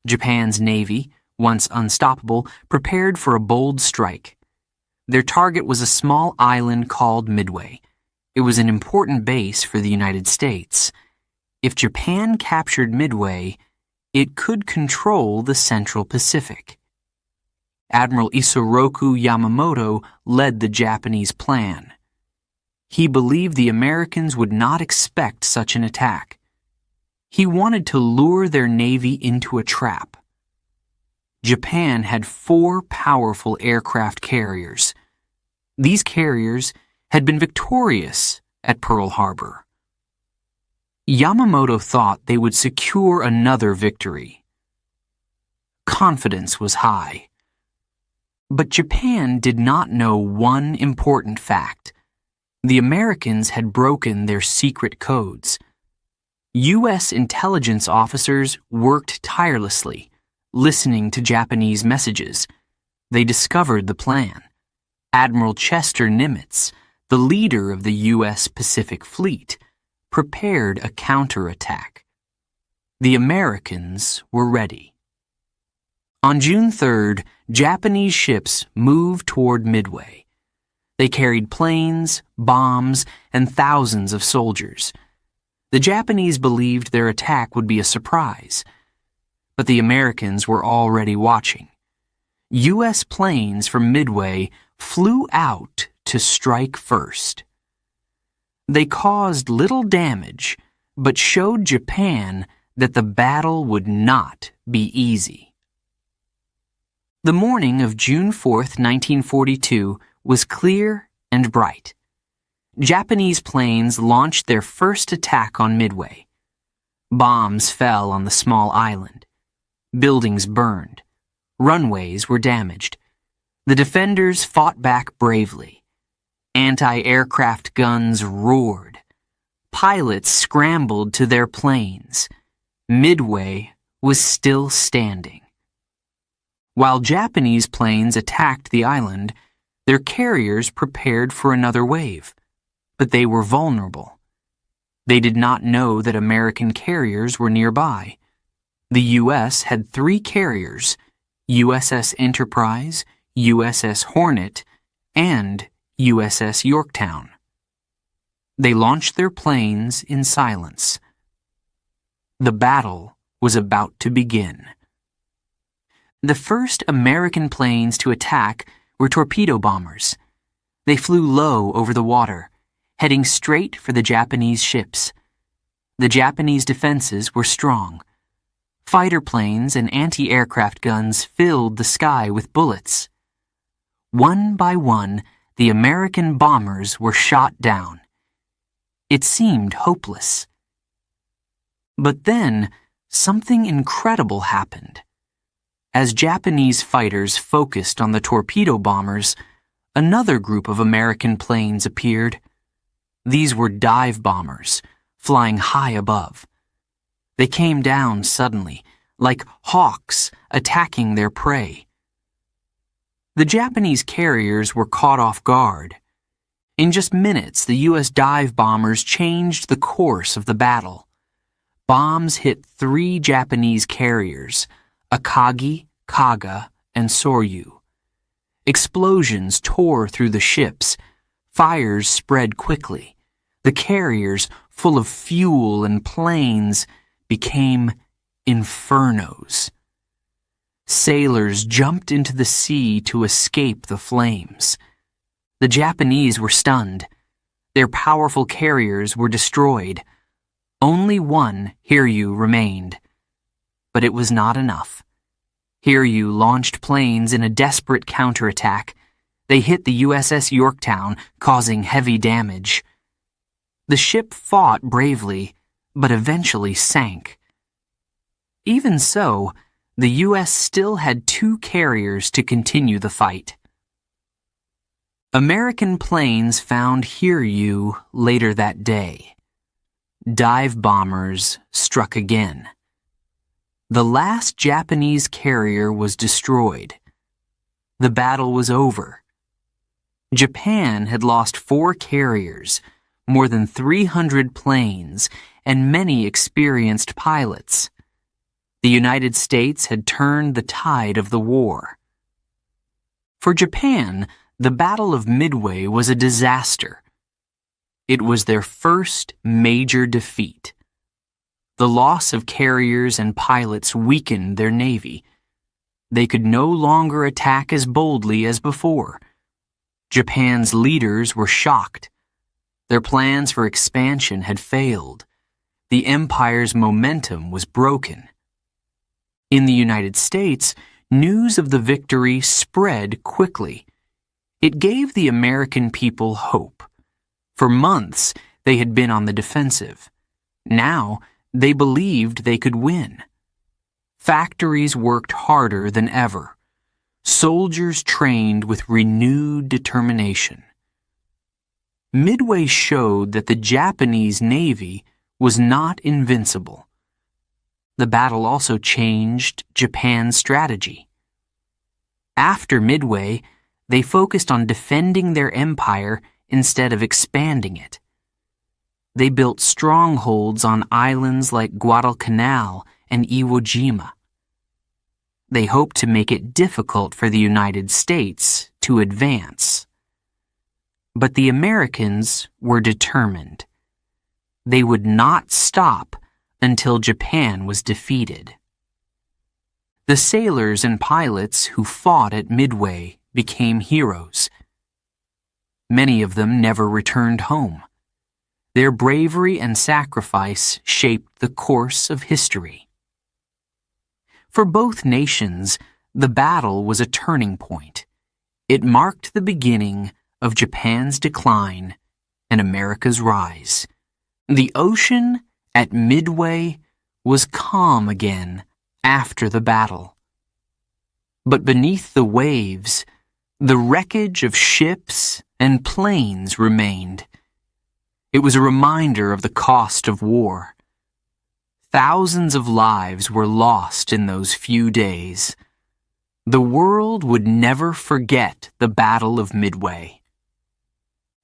Speaker 1: Japan's navy, once unstoppable, prepared for a bold strike. Their target was a small island called Midway. It was an important base for the United States. If Japan captured Midway, it could control the Central Pacific. Admiral Isoroku Yamamoto led the Japanese plan. He believed the Americans would not expect such an attack. He wanted to lure their navy into a trap. Japan had 4 powerful aircraft carriers. These carriers had been victorious at Pearl Harbor. Yamamoto thought they would secure another victory. Confidence was high. But Japan did not know one important fact. The Americans had broken their secret codes. U.S. intelligence officers worked tirelessly, listening to Japanese messages. They discovered the plan. Admiral Chester Nimitz, the leader of the U.S. Pacific Fleet, prepared a counterattack. The Americans were ready. On June 3rd, Japanese ships moved toward Midway. They carried planes, bombs, and thousands of soldiers. The Japanese believed their attack would be a surprise, but the Americans were already watching. U.S. planes from Midway flew out to strike first. They caused little damage, but showed Japan that the battle would not be easy. The morning of June 4th, 1942, was clear and bright. Japanese planes launched their first attack on Midway. Bombs fell on the small island. Buildings burned. Runways were damaged. The defenders fought back bravely. Anti-aircraft guns roared. Pilots scrambled to their planes. Midway was still standing. While Japanese planes attacked the island, their carriers prepared for another wave, but they were vulnerable. They did not know that American carriers were nearby. The U.S. had 3 carriers, USS Enterprise, USS Hornet, and USS Yorktown. They launched their planes in silence. The battle was about to begin. The first American planes to attack were torpedo bombers. They flew low over the water, heading straight for the Japanese ships. The Japanese defenses were strong. Fighter planes and anti-aircraft guns filled the sky with bullets. One by one, the American bombers were shot down. It seemed hopeless. But then, something incredible happened. As Japanese fighters focused on the torpedo bombers, another group of American planes appeared. These were dive bombers, flying high above. They came down suddenly, like hawks attacking their prey. The Japanese carriers were caught off guard. In just minutes, the U.S. dive bombers changed the course of the battle. Bombs hit 3 Japanese carriers, Akagi, Kaga, and Soryu. Explosions tore through the ships. Fires spread quickly. The carriers, full of fuel and planes, became infernos. Sailors jumped into the sea to escape the flames. The Japanese were stunned. Their powerful carriers were destroyed. Only one Hiryu remained. But it was not enough. Hiryu launched planes in a desperate counterattack. They hit the USS Yorktown, causing heavy damage. The ship fought bravely, but eventually sank. Even so, the U.S. still had 2 carriers to continue the fight. American planes found Hiryu later that day. Dive bombers struck again. The last Japanese carrier was destroyed. The battle was over. Japan had lost 4 carriers, more than 300 planes, and many experienced pilots. The United States had turned the tide of the war. For Japan, the Battle of Midway was a disaster. It was their first major defeat. The loss of carriers and pilots weakened their navy. They could no longer attack as boldly as before. Japan's leaders were shocked. Their plans for expansion had failed. The empire's momentum was broken. In the United States, news of the victory spread quickly. It gave the American people hope. For months, they had been on the defensive. Now, they believed they could win. Factories worked harder than ever. Soldiers trained with renewed determination. Midway showed that the Japanese Navy was not invincible. the battle also changed Japan's strategy. After Midway, they focused on defending their empire instead of expanding it. They built strongholds on islands like Guadalcanal and Iwo Jima. They hoped to make it difficult for the United States to advance. But the Americans were determined. They would not stop until Japan was defeated. The sailors and pilots who fought at Midway became heroes. Many of them never returned home. Their bravery and sacrifice shaped the course of history. For both nations, the battle was a turning point. It marked the beginning of Japan's decline and America's rise. The ocean at Midway was calm again after the battle. But beneath the waves, the wreckage of ships and planes remained. It was a reminder of the cost of war. Thousands of lives were lost in those few days. The world would never forget the Battle of Midway.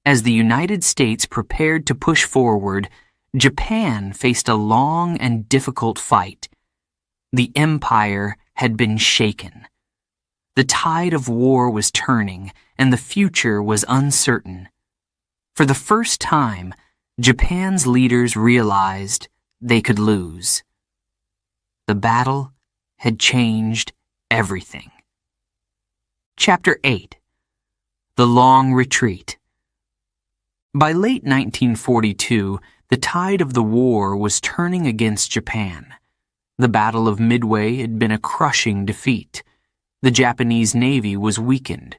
Speaker 1: As the United States prepared to push forward, Japan faced a long and difficult fight. The empire had been shaken. The tide of war was turning, and the future was uncertain. For the first time, Japan's leaders realized they could lose. The battle had changed everything. Chapter 8. The Long Retreat. By late 1942, the tide of the war was turning against Japan. The Battle of Midway had been a crushing defeat. The Japanese Navy was weakened.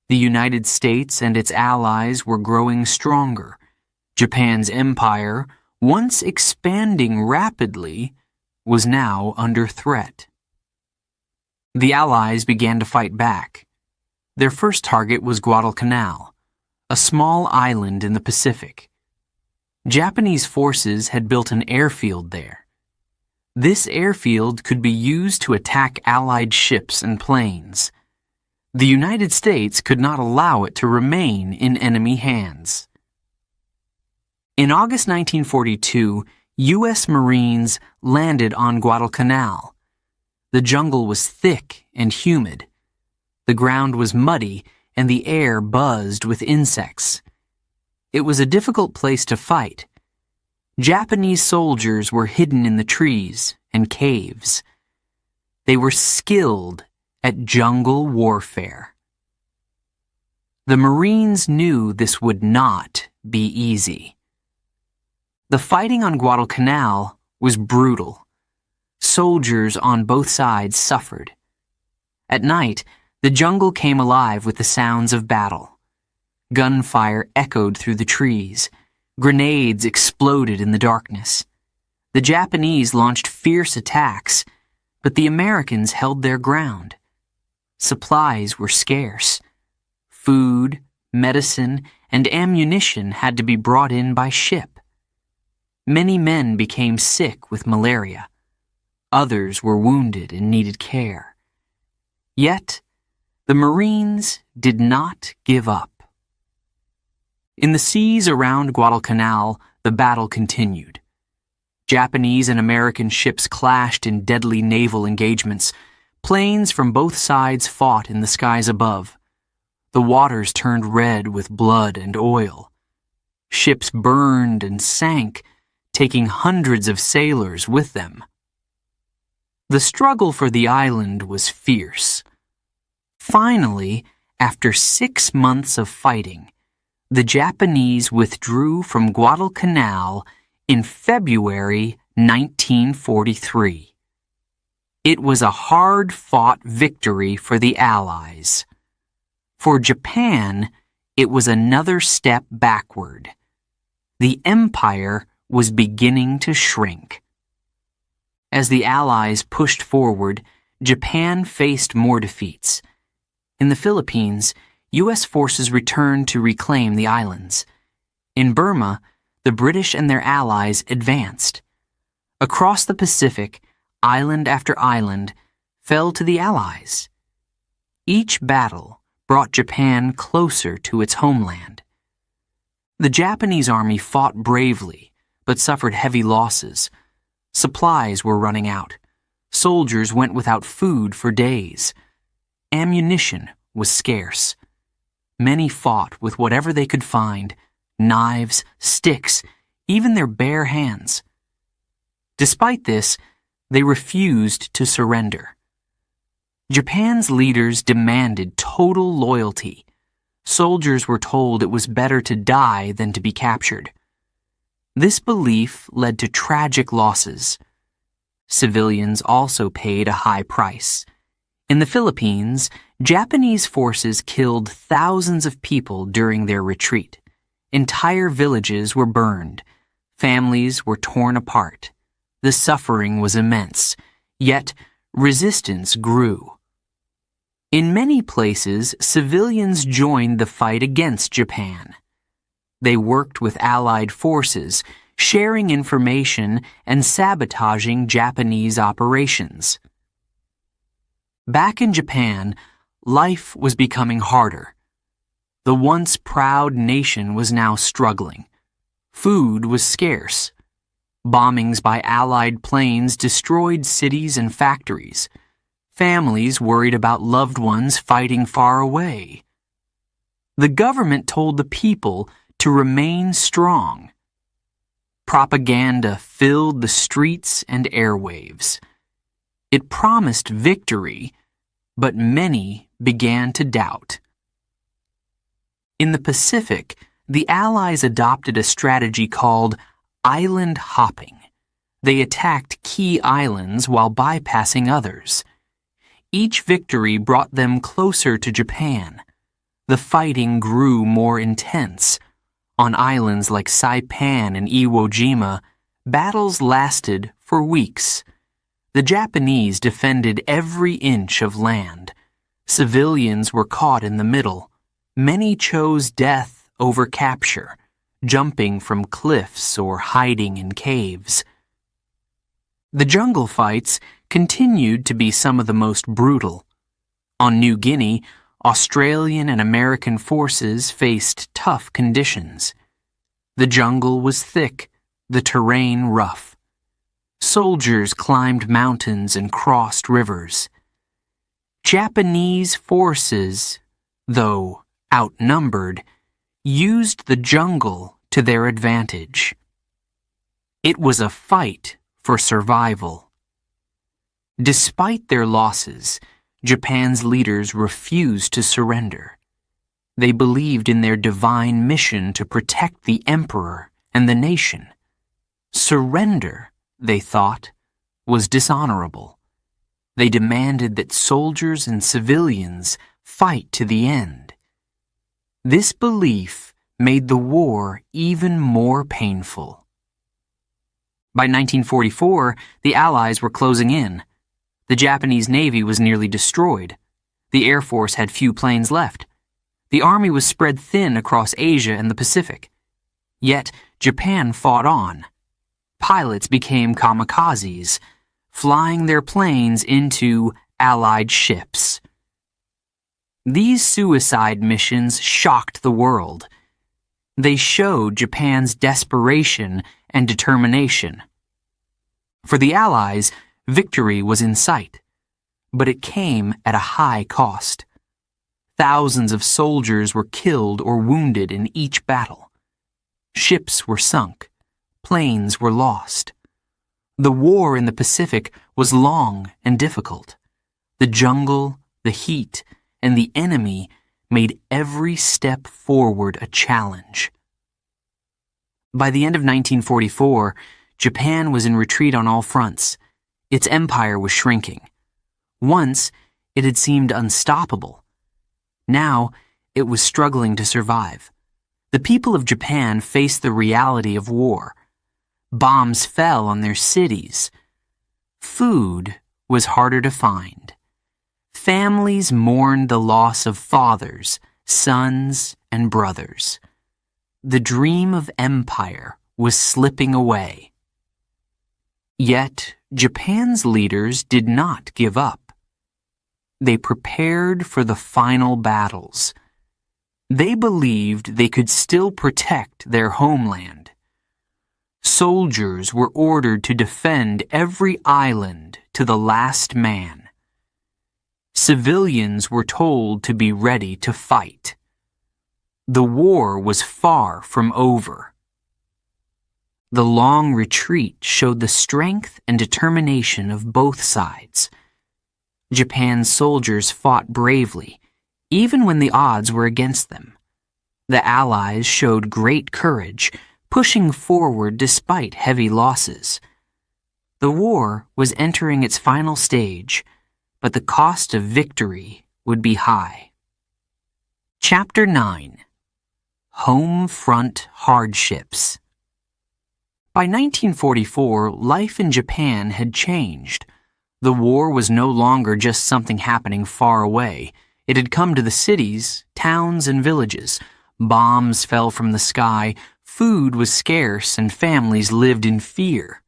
Speaker 1: The United States and its allies were growing stronger. Japan's empire, once expanding rapidly, was now under threat. The Allies began to fight back. Their first target was Guadalcanal, a small island in the Pacific. Japanese forces had built an airfield there. This airfield could be used to attack Allied ships and planes. The United States could not allow it to remain in enemy hands. In August 1942, U.S. Marines landed on Guadalcanal. The jungle was thick and humid. The ground was muddy and the air buzzed with insects. It was a difficult place to fight. Japanese soldiers were hidden in the trees and caves. They were skilled at jungle warfare. The Marines knew this would not be easy. The fighting on Guadalcanal was brutal. Soldiers on both sides suffered. At night, the jungle came alive with the sounds of battle. Gunfire echoed through the trees. Grenades exploded in the darkness. The Japanese launched fierce attacks, but the Americans held their ground. Supplies were scarce. Food, medicine, and ammunition had to be brought in by ship. Many men became sick with malaria. Others were wounded and needed care. Yet, the Marines did not give up. In the seas around Guadalcanal, the battle continued. Japanese and American ships clashed in deadly naval engagements. Planes from both sides fought in the skies above. The waters turned red with blood and oil. Ships burned and sank, taking hundreds of sailors with them. The struggle for the island was fierce. Finally, after 6 months of fighting, the Japanese withdrew from Guadalcanal in February 1943. It was a hard-fought victory for the Allies. For Japan, it was another step backward. The empire was beginning to shrink. As the Allies pushed forward, Japan faced more defeats. In the Philippines, U.S. forces returned to reclaim the islands. In Burma, the British and their allies advanced. Across the Pacific, island after island, fell to the Allies. Each battle brought Japan closer to its homeland. The Japanese army fought bravely, but suffered heavy losses. Supplies were running out. Soldiers went without food for days. Ammunition was scarce. Many fought with whatever they could find: knives, sticks, even their bare hands. Despite this, they refused to surrender. Japan's leaders demanded total loyalty. Soldiers were told it was better to die than to be captured. This belief led to tragic losses. Civilians also paid a high price. In the Philippines, Japanese forces killed thousands of people during their retreat. Entire villages were burned. Families were torn apart. The suffering was immense, yet resistance grew. In many places, civilians joined the fight against Japan. They worked with Allied forces, sharing information and sabotaging Japanese operations. Back in Japan, life was becoming harder. The once proud nation was now struggling. Food was scarce. Bombings by Allied planes destroyed cities and factories. Families worried about loved ones fighting far away. The government told the people to remain strong. Propaganda filled the streets and airwaves. It promised victory, but many began to doubt. In the Pacific, the Allies adopted a strategy called island hopping. They attacked key islands while bypassing others. Each victory brought them closer to Japan. The fighting grew more intense. On islands like Saipan and Iwo Jima, battles lasted for weeks. The Japanese defended every inch of land. Civilians were caught in the middle. Many chose death over capture, jumping from cliffs or hiding in caves. The jungle fights continued to be some of the most brutal. On New Guinea, Australian and American forces faced tough conditions. The jungle was thick, the terrain rough. Soldiers climbed mountains and crossed rivers. Japanese forces, though outnumbered, used the jungle to their advantage. It was a fight for survival. Despite their losses, Japan's leaders refused to surrender. They believed in their divine mission to protect the emperor and the nation. Surrender, they thought, was dishonorable. They demanded that soldiers and civilians fight to the end. This belief made the war even more painful. By 1944, the Allies were closing in. The Japanese Navy was nearly destroyed. The Air Force had few planes left. The Army was spread thin across Asia and the Pacific. Yet, Japan fought on. Pilots became kamikazes, flying their planes into Allied ships. These suicide missions shocked the world. They showed Japan's desperation and determination. For the Allies, victory was in sight, but it came at a high cost. Thousands of soldiers were killed or wounded in each battle. Ships were sunk. Planes were lost. The war in the Pacific was long and difficult. The jungle, the heat, and the enemy made every step forward a challenge. By the end of 1944, Japan was in retreat on all fronts. Its empire was shrinking. Once, it had seemed unstoppable. Now, it was struggling to survive. The people of Japan faced the reality of war. Bombs fell on their cities. Food was harder to find. Families mourned the loss of fathers, sons, and brothers. The dream of empire was slipping away. Yet, Japan's leaders did not give up. They prepared for the final battles. They believed they could still protect their homeland. Soldiers were ordered to defend every island to the last man. Civilians were told to be ready to fight. The war was far from over. The long retreat showed the strength and determination of both sides. Japan's soldiers fought bravely, even when the odds were against them. The Allies showed great courage, pushing forward despite heavy losses. The war was entering its final stage, but the cost of victory would be high. Chapter 9. Home Front Hardships. By 1944, life in Japan had changed. The war was no longer just something happening far away. It had come to the cities, towns, and villages. Bombs fell from the sky, food was scarce, and families lived in fear.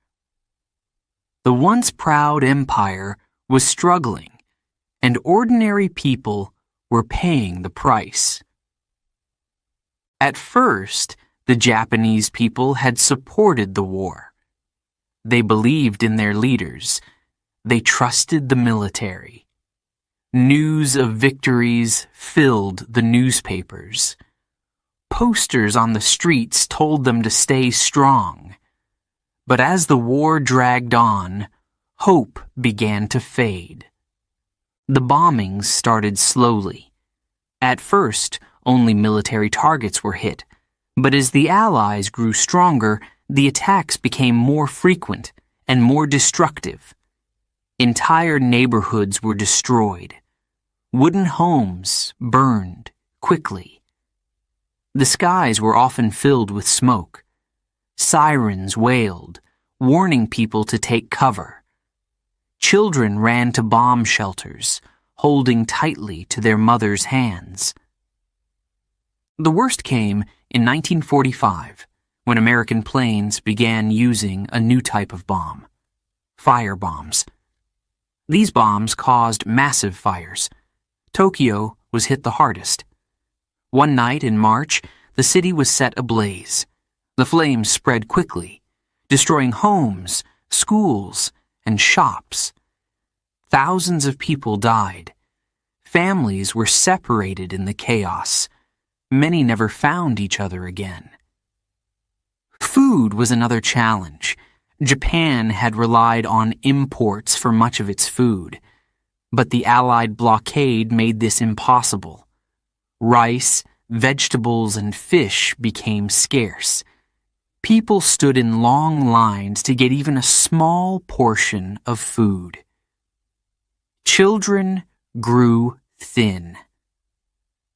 Speaker 1: The once proud empire was struggling, and ordinary people were paying the price. At first, the Japanese people had supported the war. They believed in their leaders. They trusted the military. News of victories filled the newspapers. Posters on the streets told them to stay strong. But as the war dragged on, hope began to fade. The bombings started slowly. At first, only military targets were hit, but as the Allies grew stronger, the attacks became more frequent and more destructive. Entire neighborhoods were destroyed. Wooden homes burned quickly. The skies were often filled with smoke. Sirens wailed, warning people to take cover. Children ran to bomb shelters, holding tightly to their mothers' hands. The worst came in 1945, when American planes began using a new type of bomb, fire bombs. These bombs caused massive fires. Tokyo was hit the hardest. One night in March, the city was set ablaze. The flames spread quickly, destroying homes, schools, and shops. Thousands of people died. Families were separated in the chaos. Many never found each other again. Food was another challenge. Japan had relied on imports for much of its food, but the Allied blockade made this impossible. Rice, vegetables, and fish became scarce. People stood in long lines to get even a small portion of food. Children grew thin.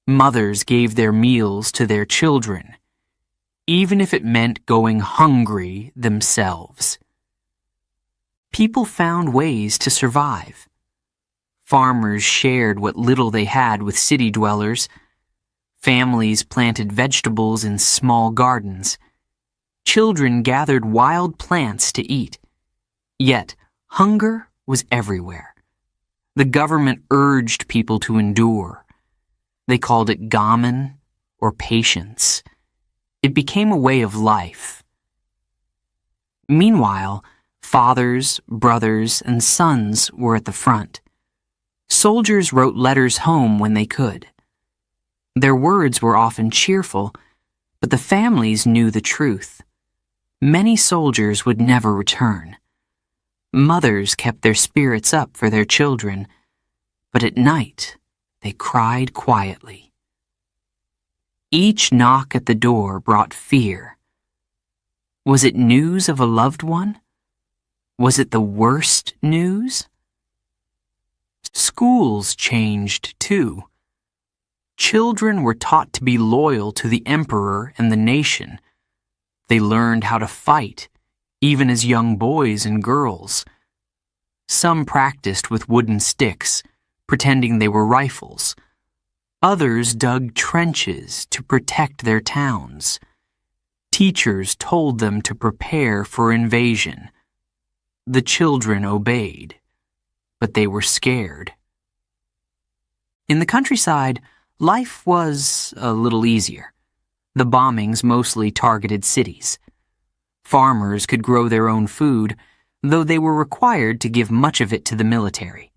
Speaker 1: Mothers gave their meals to their children, even if it meant going hungry themselves. People found ways to survive. Farmers shared what little they had with city dwellers. Families planted vegetables in small gardens. Children gathered wild plants to eat. Yet, hunger was everywhere. The government urged people to endure. They called it gamen, or patience. It became a way of life. Meanwhile, fathers, brothers, and sons were at the front. Soldiers wrote letters home when they could. Their words were often cheerful, but the families knew the truth. Many soldiers would never return. Mothers kept their spirits up for their children, but at night they cried quietly. Each knock at the door brought fear. Was it news of a loved one? Was it the worst news? Schools changed too. Children were taught to be loyal to the emperor and the nation. They learned how to fight, even as young boys and girls. Some practiced with wooden sticks, pretending they were rifles. Others dug trenches to protect their towns. Teachers told them to prepare for invasion. The children obeyed, but they were scared. In the countryside, life was a little easier. The bombings mostly targeted cities. Farmers could grow their own food, though they were required to give much of it to the military.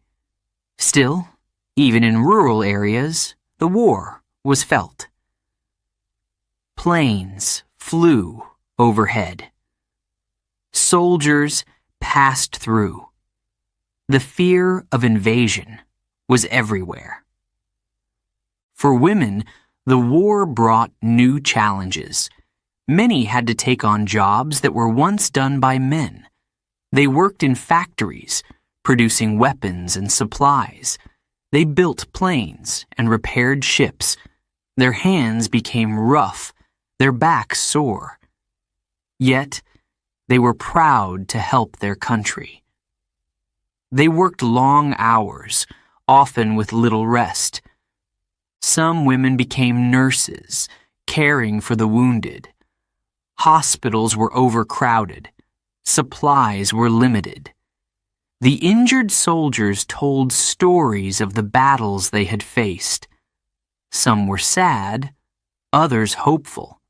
Speaker 1: Still, even in rural areas, the war was felt. Planes flew overhead. Soldiers passed through. The fear of invasion was everywhere. For women, the war brought new challenges. Many had to take on jobs that were once done by men. They worked in factories, producing weapons and supplies. They built planes and repaired ships. Their hands became rough, their backs sore. Yet, they were proud to help their country. They worked long hours, often with little rest. Some women became nurses, caring for the wounded. Hospitals were overcrowded. Supplies were limited. The injured soldiers told stories of the battles they had faced. Some were sad, others hopeful.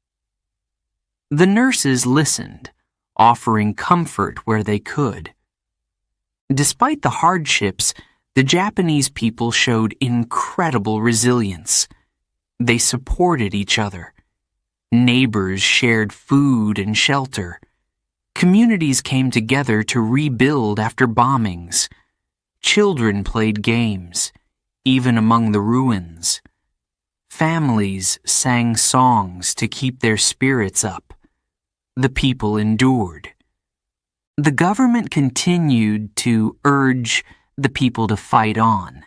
Speaker 1: The nurses listened, offering comfort where they could. Despite the hardships, the Japanese people showed incredible resilience. They supported each other. Neighbors shared food and shelter. Communities came together to rebuild after bombings. Children played games, even among the ruins. Families sang songs to keep their spirits up. The people endured. The government continued to urge the people to fight on.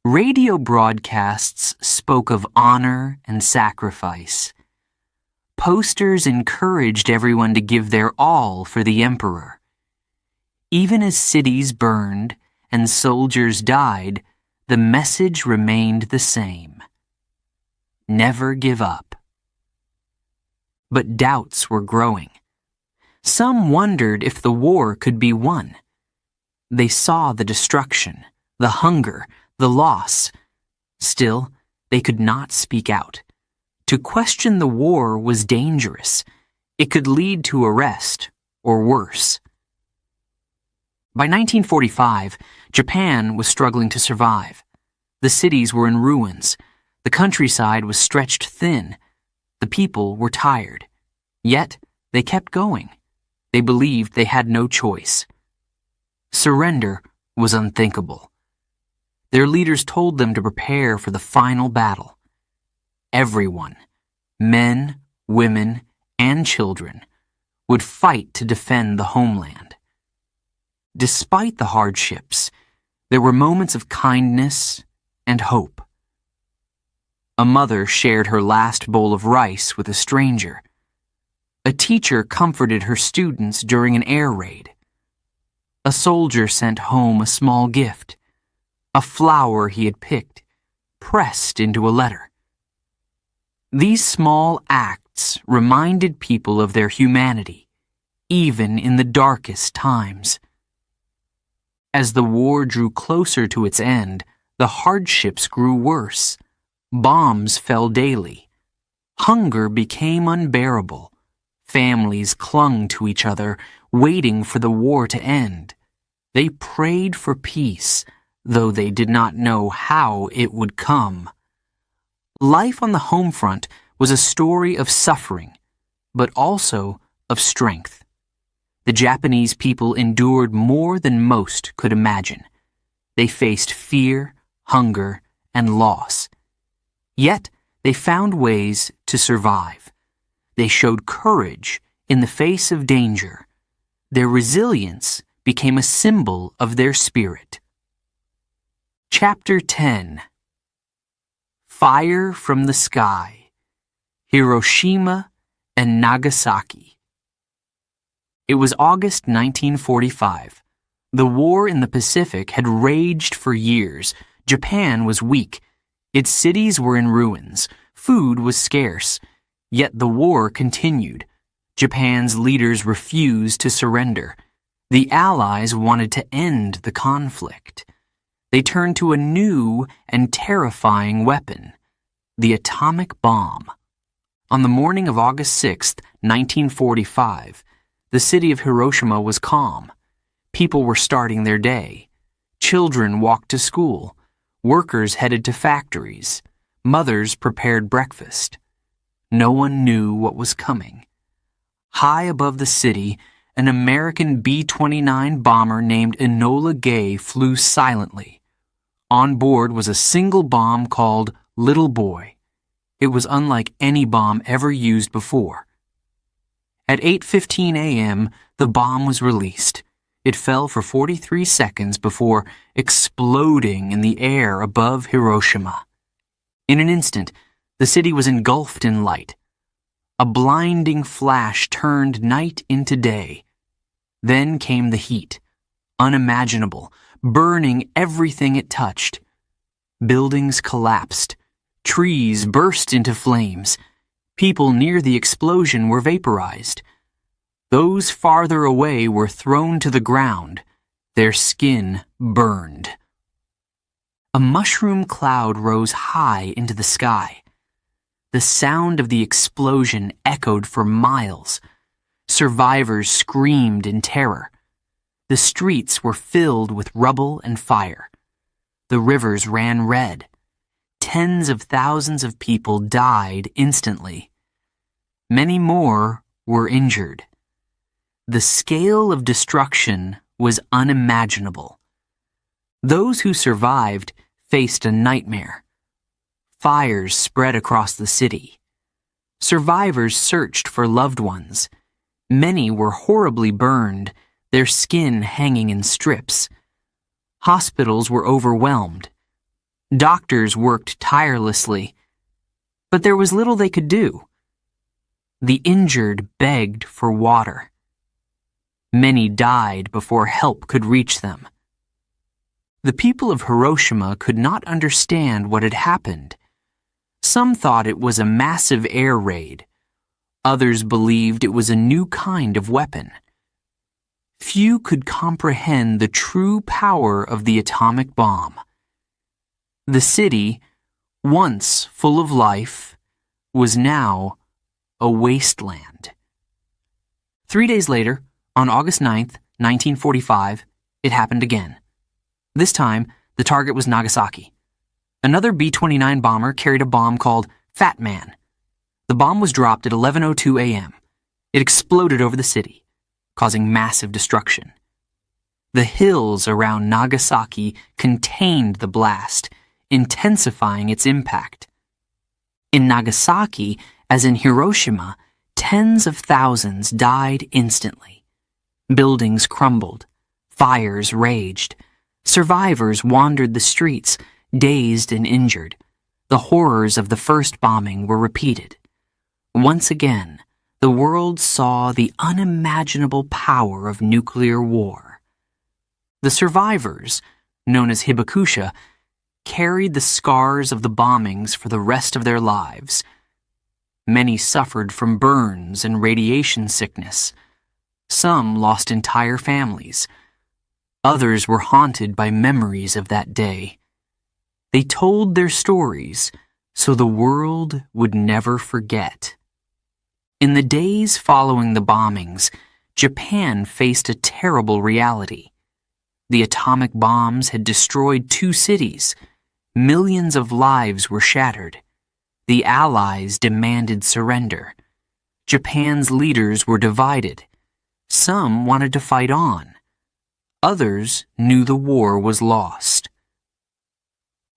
Speaker 1: Radio broadcasts spoke of honor and sacrifice. Posters encouraged everyone to give their all for the emperor. Even as cities burned and soldiers died, the message remained the same. Never give up. But doubts were growing. Some wondered if the war could be won. They saw the destruction, the hunger, the loss. Still, they could not speak out. To question the war was dangerous. It could lead to arrest, or worse. By 1945, Japan was struggling to survive. The cities were in ruins. The countryside was stretched thin. The people were tired. Yet, they kept going. They believed they had no choice. Surrender was unthinkable. Their leaders told them to prepare for the final battle. Everyone, men, women, and children, would fight to defend the homeland. Despite the hardships, there were moments of kindness and hope. A mother shared her last bowl of rice with a stranger. A teacher comforted her students during an air raid. A soldier sent home a small gift, a flower he had picked, pressed into a letter. These small acts reminded people of their humanity, even in the darkest times. As the war drew closer to its end, the hardships grew worse. Bombs fell daily. Hunger became unbearable. Families clung to each other, waiting for the war to end. They prayed for peace, though they did not know how it would come. Life on the home front was a story of suffering, but also of strength. The Japanese people endured more than most could imagine. They faced fear, hunger, and loss. Yet, they found ways to survive. They showed courage in the face of danger. Their resilience became a symbol of their spirit. Chapter 10. Fire from the Sky, Hiroshima and Nagasaki. It was August 1945. The war in the Pacific had raged for years. Japan was weak. Its cities were in ruins. Food was scarce. Yet the war continued. Japan's leaders refused to surrender. The Allies wanted to end the conflict. They turned to a new and terrifying weapon, the atomic bomb. On the morning of August 6, 1945, the city of Hiroshima was calm. People were starting their day. Children walked to school. Workers headed to factories. Mothers prepared breakfast. No one knew what was coming. High above the city, an American B-29 bomber named Enola Gay flew silently. On board was a single bomb called Little Boy. It was unlike any bomb ever used before. At 8:15 a.m., the bomb was released. It fell for 43 seconds before exploding in the air above Hiroshima. In an instant, the city was engulfed in light. A blinding flash turned night into day. Then came the heat, unimaginable, burning everything it touched. Buildings collapsed. Trees burst into flames. People near the explosion were vaporized. Those farther away were thrown to the ground. Their skin burned. A mushroom cloud rose high into the sky. The sound of the explosion echoed for miles. Survivors screamed in terror. The streets were filled with rubble and fire. The rivers ran red. Tens of thousands of people died instantly. Many more were injured. The scale of destruction was unimaginable. Those who survived faced a nightmare. Fires spread across the city. Survivors searched for loved ones. Many were horribly burned, their skin hanging in strips. Hospitals were overwhelmed. Doctors worked tirelessly, but there was little they could do. The injured begged for water. Many died before help could reach them. The people of Hiroshima could not understand what had happened. Some thought it was a massive air raid. Others believed it was a new kind of weapon. Few could comprehend the true power of the atomic bomb. The city, once full of life, was now a wasteland. 3 days later, on August 9th, 1945, it happened again. This time, the target was Nagasaki. Another B-29 bomber carried a bomb called Fat Man. The bomb was dropped at 11:02 a.m. It exploded over the city, causing massive destruction. The hills around Nagasaki contained the blast, intensifying its impact. In Nagasaki, as in Hiroshima, tens of thousands died instantly. Buildings crumbled. Fires raged. Survivors wandered the streets, dazed and injured. The horrors of the first bombing were repeated. Once again, the world saw the unimaginable power of nuclear war. The survivors, known as hibakusha, carried the scars of the bombings for the rest of their lives. Many suffered from burns and radiation sickness. Some lost entire families. Others were haunted by memories of that day. They told their stories so the world would never forget. In the days following the bombings, Japan faced a terrible reality. The atomic bombs had destroyed 2 cities. Millions of lives were shattered. The Allies demanded surrender. Japan's leaders were divided. Some wanted to fight on. Others knew the war was lost.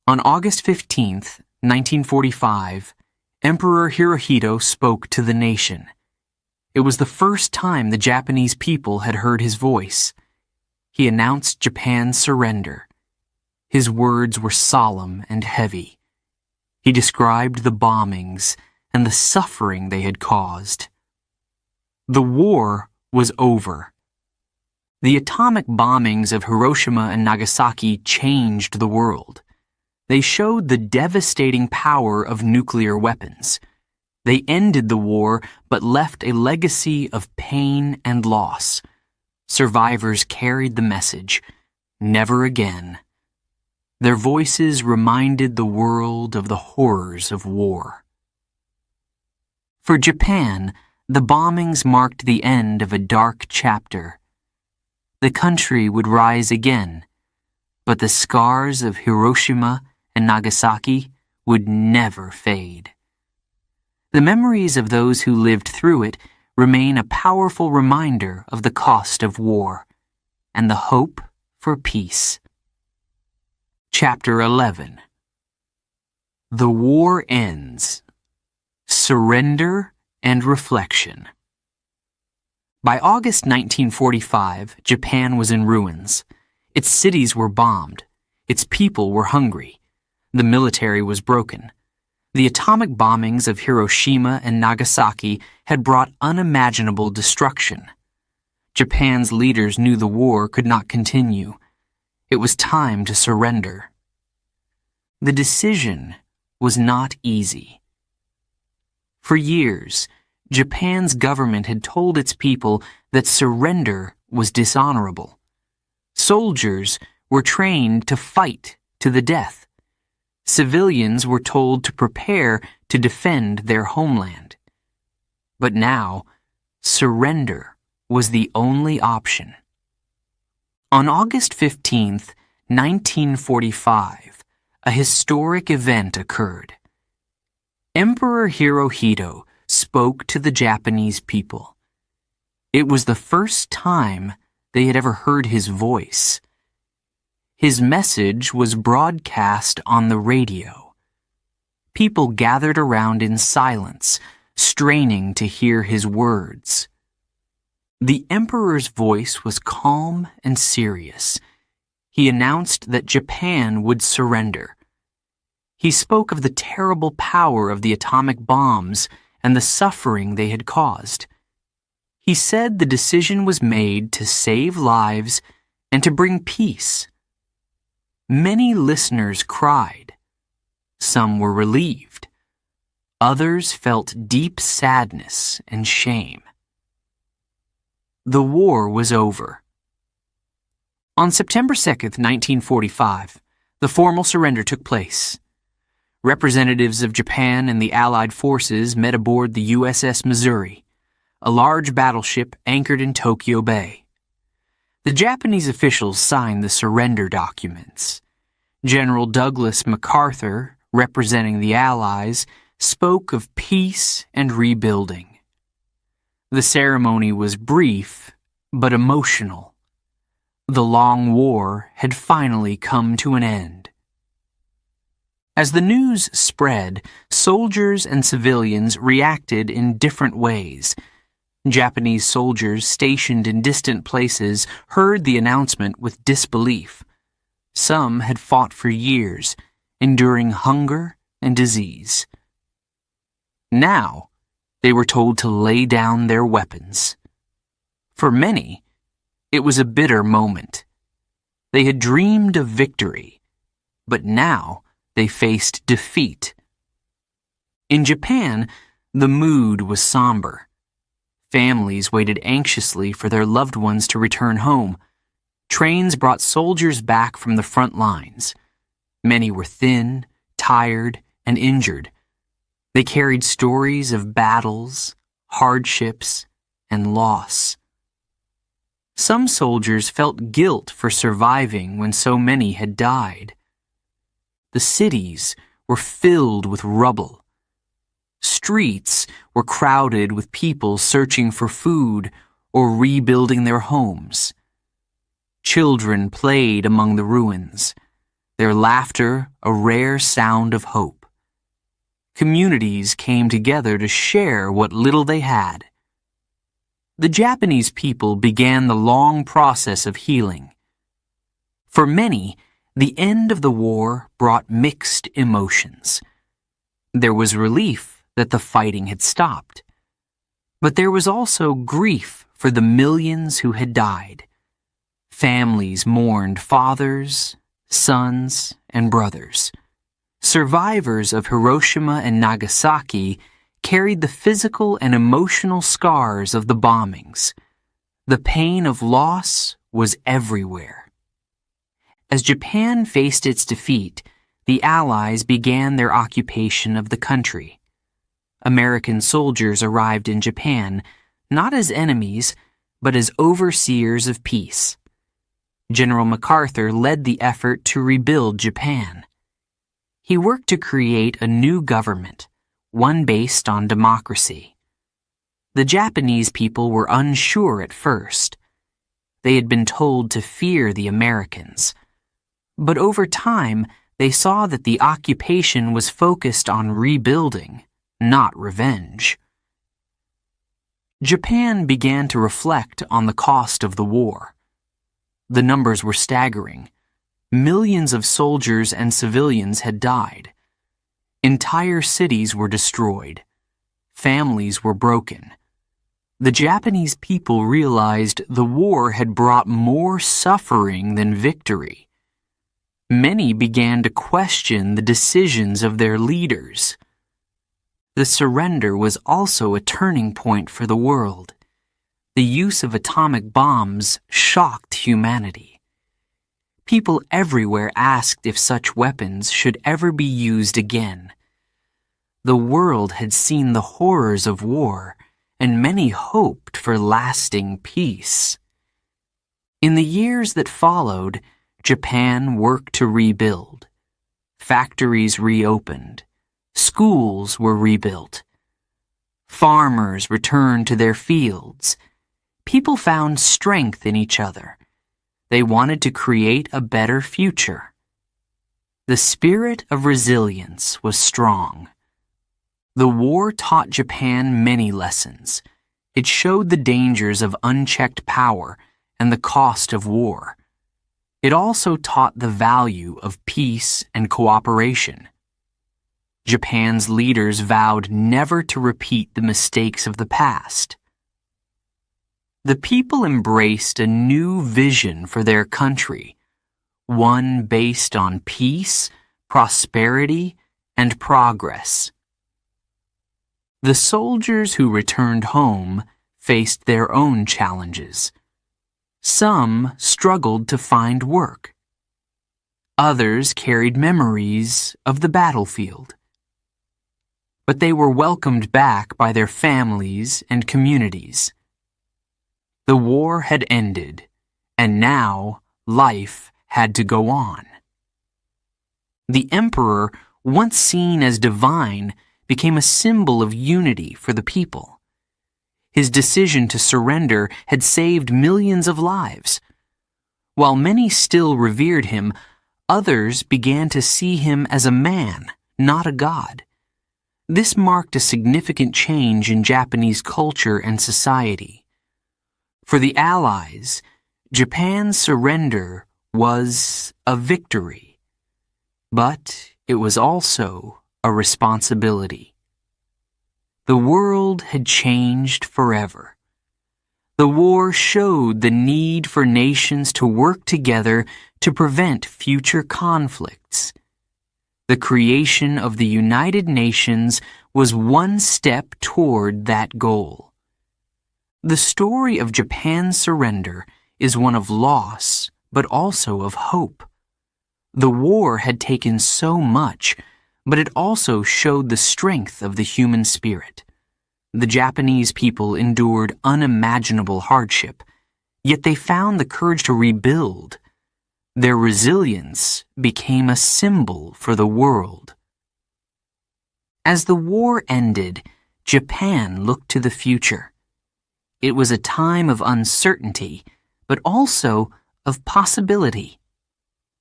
Speaker 1: On August 15th, 1945, Emperor Hirohito spoke to the nation. It was the first time the Japanese people had heard his voice. He announced Japan's surrender. His words were solemn and heavy. He described the bombings and the suffering they had caused. The war was over. The atomic bombings of Hiroshima and Nagasaki changed the world. They showed the devastating power of nuclear weapons. They ended the war but left a legacy of pain and loss. survivors carried the message, never again. Their voices reminded the world of the horrors of war. For Japan, the bombings marked the end of a dark chapter. The country would rise again, but the scars of Hiroshima and Nagasaki would never fade. The memories of those who lived through it remain a powerful reminder of the cost of war and the hope for peace. Chapter 11. The War Ends. Surrender and Reflection. By August 1945, Japan was in ruins. Its cities were bombed. Its people were hungry. The military was broken. The atomic bombings of Hiroshima and Nagasaki had brought unimaginable destruction. Japan's leaders knew the war could not continue. It was time to surrender. The decision was not easy. For years, Japan's government had told its people that surrender was dishonorable. Soldiers were trained to fight to the death. Civilians were told to prepare to defend their homeland. But now, surrender was the only option. On August 15, 1945, a historic event occurred. Emperor Hirohito spoke to the Japanese people. It was the first time they had ever heard his voice. His message was broadcast on the radio. People gathered around in silence, straining to hear his words. The emperor's voice was calm and serious. He announced that Japan would surrender. He spoke of the terrible power of the atomic bombs and the suffering they had caused. He said the decision was made to save lives and to bring peace. Many listeners cried. Some were relieved. Others felt deep sadness and shame. The war was over. On September 2nd, 1945, the formal surrender took place. Representatives of Japan and the Allied forces met aboard the USS Missouri, a large battleship anchored in Tokyo Bay. The Japanese officials signed the surrender documents. General Douglas MacArthur, representing the Allies, spoke of peace and rebuilding. The ceremony was brief, but emotional. The long war had finally come to an end. As the news spread, soldiers and civilians reacted in different ways. Japanese soldiers stationed in distant places heard the announcement with disbelief. Some had fought for years, enduring hunger and disease. Now, they were told to lay down their weapons. For many, it was a bitter moment. They had dreamed of victory, but now they faced defeat. In Japan, the mood was somber. Families waited anxiously for their loved ones to return home. Trains brought soldiers back from the front lines. Many were thin, tired, and injured. They carried stories of battles, hardships, and loss. Some soldiers felt guilt for surviving when so many had died. The cities were filled with rubble. Streets were crowded with people searching for food or rebuilding their homes. Children played among the ruins, their laughter a rare sound of hope. Communities came together to share what little they had. The Japanese people began the long process of healing. For many, the end of the war brought mixed emotions. There was relief that the fighting had stopped. But there was also grief for the millions who had died. Families mourned fathers, sons, and brothers. Survivors of Hiroshima and Nagasaki carried the physical and emotional scars of the bombings. The pain of loss was everywhere. As Japan faced its defeat, the Allies began their occupation of the country. American soldiers arrived in Japan, not as enemies, but as overseers of peace. General MacArthur led the effort to rebuild Japan. He worked to create a new government, one based on democracy. The Japanese people were unsure at first. They had been told to fear the Americans. But over time, they saw that the occupation was focused on rebuilding, not revenge. Japan began to reflect on the cost of the war. The numbers were staggering. Millions of soldiers and civilians had died. Entire cities were destroyed. Families were broken. The Japanese people realized the war had brought more suffering than victory. Many began to question the decisions of their leaders. The surrender was also a turning point for the world. The use of atomic bombs shocked humanity. People everywhere asked if such weapons should ever be used again. The world had seen the horrors of war, and many hoped for lasting peace. In the years that followed, Japan worked to rebuild. Factories reopened. Schools were rebuilt. Farmers returned to their fields. People found strength in each other. They wanted to create a better future. The spirit of resilience was strong. The war taught Japan many lessons. It showed the dangers of unchecked power and the cost of war. It also taught the value of peace and cooperation. Japan's leaders vowed never to repeat the mistakes of the past. The people embraced a new vision for their country, one based on peace, prosperity, and progress. The soldiers who returned home faced their own challenges. Some struggled to find work. Others carried memories of the battlefield. But they were welcomed back by their families and communities. The war had ended, and now life had to go on. The emperor, once seen as divine, became a symbol of unity for the people. His decision to surrender had saved millions of lives. While many still revered him, others began to see him as a man, not a god. This marked a significant change in Japanese culture and society. For the Allies, Japan's surrender was a victory, but it was also a responsibility. The world had changed forever. The war showed the need for nations to work together to prevent future conflicts. The creation of the United Nations was one step toward that goal. The story of Japan's surrender is one of loss, but also of hope. The war had taken so much, but it also showed the strength of the human spirit. The Japanese people endured unimaginable hardship, yet they found the courage to rebuild. Their resilience became a symbol for the world. As the war ended, Japan looked to the future. It was a time of uncertainty, but also of possibility.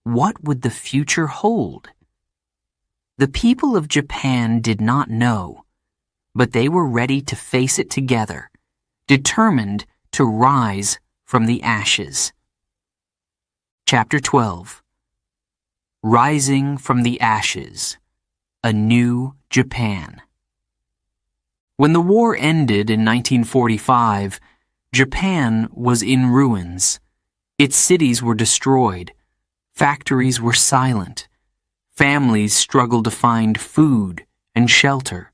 Speaker 1: What would the future hold? The people of Japan did not know, but they were ready to face it together, determined to rise from the ashes. Chapter 12. Rising from the Ashes, A New Japan. When the war ended in 1945, Japan was in ruins. Its cities were destroyed. Factories were silent. Families struggled to find food and shelter.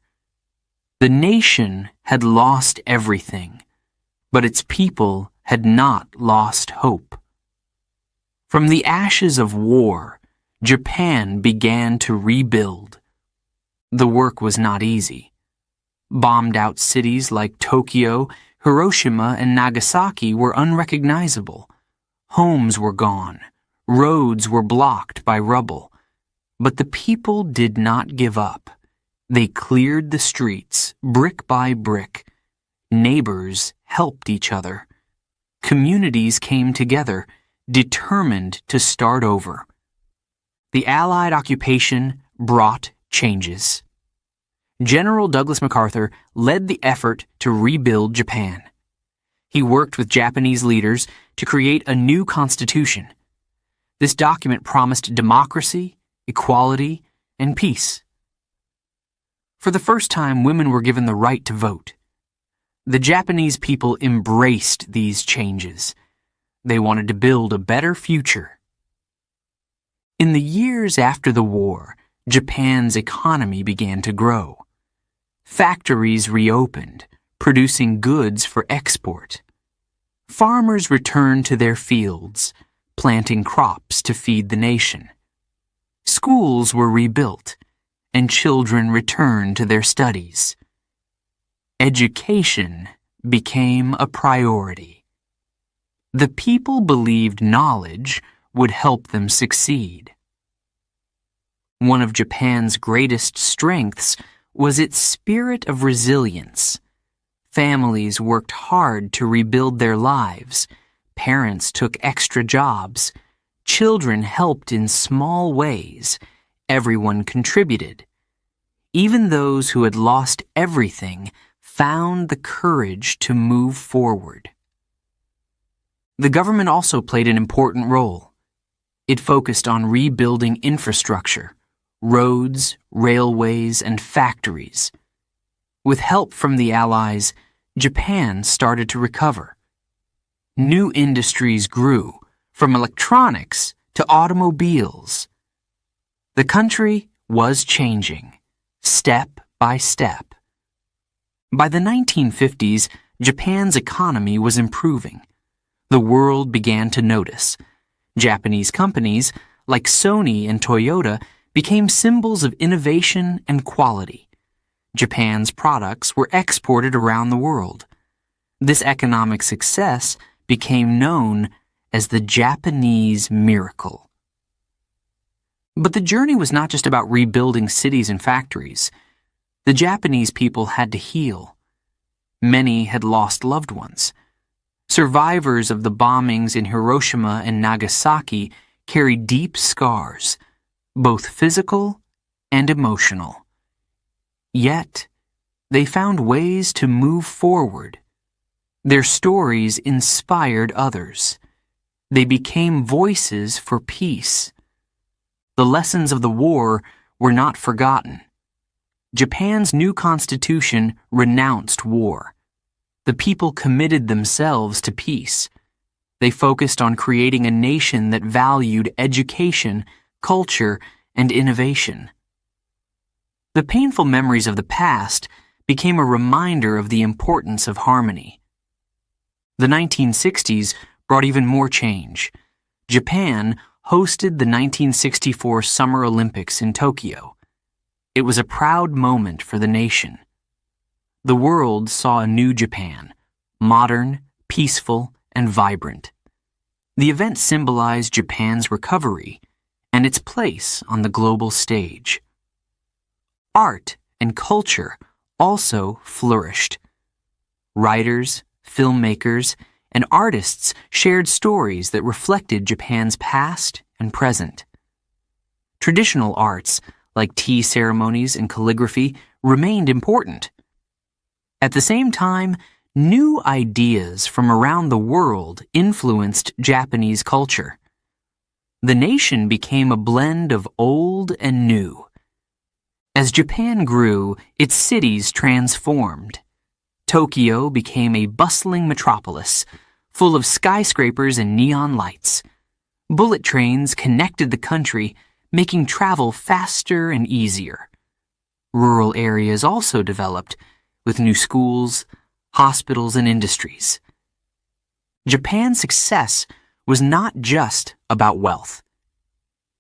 Speaker 1: The nation had lost everything. but its people had not lost hope. From the ashes of war, Japan began to rebuild. The work was not easy. Bombed-out cities like Tokyo, Hiroshima, and Nagasaki were unrecognizable. Homes were gone. Roads were blocked by rubble. But the people did not give up. They cleared the streets, brick by brick. Neighbors helped each other. Communities came together, determined to start over. The Allied occupation brought changes. General Douglas MacArthur led the effort to rebuild Japan. He worked with Japanese leaders to create a new constitution. This document promised democracy, equality, and peace. For the first time, women were given the right to vote. The Japanese people embraced these changes. They wanted to build a better future. In the years after the war, Japan's economy began to grow. Factories reopened, producing goods for export. Farmers returned to their fields, planting crops to feed the nation. Schools were rebuilt, and children returned to their studies. Education became a priority. The people believed knowledge would help them succeed. One of Japan's greatest strengths was its spirit of resilience. Families worked hard to rebuild their lives. Parents took extra jobs. Children helped in small ways. Everyone contributed. Even those who had lost everything found the courage to move forward. The government also played an important role. It focused on rebuilding infrastructure, roads, railways, and factories. With help from the Allies, Japan started to recover. New industries grew, from electronics to automobiles. The country was changing, step by step. By the 1950s, Japan's economy was improving. The world began to notice. Japanese companies, like Sony and Toyota, became symbols of innovation and quality. Japan's products were exported around the world. This economic success became known as the Japanese miracle. But the journey was not just about rebuilding cities and factories. The Japanese people had to heal. Many had lost loved ones. Survivors of the bombings in Hiroshima and Nagasaki carried deep scars, both physical and emotional. Yet, they found ways to move forward. Their stories inspired others. They became voices for peace. The lessons of the war were not forgotten. Japan's new constitution renounced war. The people committed themselves to peace. They focused on creating a nation that valued education, culture, and innovation. The painful memories of the past became a reminder of the importance of harmony. The 1960s brought even more change. Japan hosted the 1964 Summer Olympics in Tokyo. It was a proud moment for the nation. The world saw a new Japan, modern, peaceful, and vibrant. The event symbolized Japan's recovery and its place on the global stage. Art and culture also flourished. Writers, filmmakers, and artists shared stories that reflected Japan's past and present. Traditional arts, like tea ceremonies and calligraphy, remained important. At the same time, new ideas from around the world influenced Japanese culture. The nation became a blend of old and new. As Japan grew, its cities transformed. Tokyo became a bustling metropolis, full of skyscrapers and neon lights. Bullet trains connected the country, making travel faster and easier. Rural areas also developed, with new schools, hospitals, and industries. Japan's success was not just about wealth.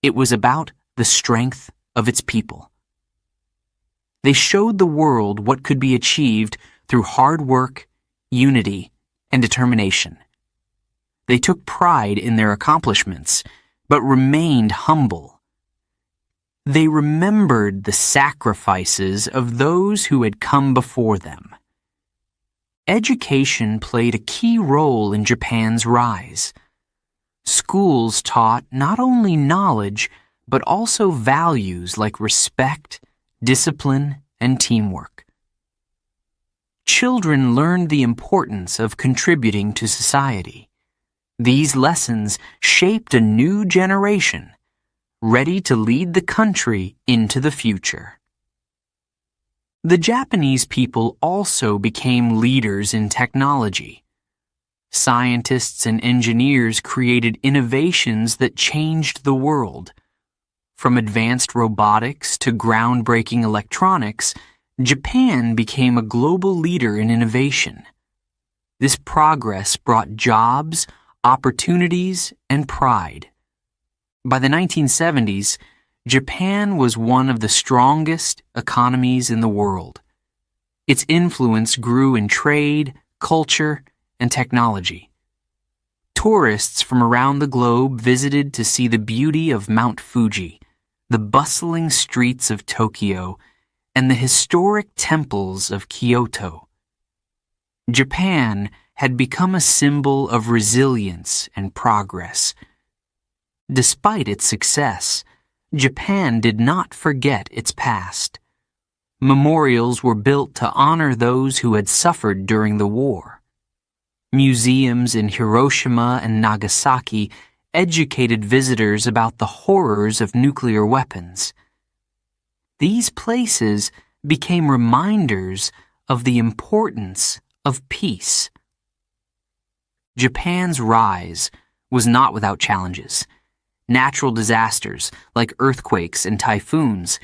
Speaker 1: It was about the strength of its people. They showed the world what could be achieved through hard work, unity, and determination. They took pride in their accomplishments, but remained humble. They remembered the sacrifices of those who had come before them. Education played a key role in Japan's rise. Schools taught not only knowledge, but also values like respect, discipline, and teamwork. Children learned the importance of contributing to society. These lessons shaped a new generation, ready to lead the country into the future. The Japanese people also became leaders in technology. Scientists and engineers created innovations that changed the world. From advanced robotics to groundbreaking electronics, Japan became a global leader in innovation. This progress brought jobs, opportunities, and pride. By the 1970s, Japan was one of the strongest economies in the world. Its influence grew in trade, culture, and technology. Tourists from around the globe visited to see the beauty of Mount Fuji, the bustling streets of Tokyo, and the historic temples of Kyoto. Japan had become a symbol of resilience and progress. Despite its success, Japan did not forget its past. Memorials were built to honor those who had suffered during the war. Museums in Hiroshima and Nagasaki educated visitors about the horrors of nuclear weapons. These places became reminders of the importance of peace. Japan's rise was not without challenges. Natural disasters, like earthquakes and typhoons,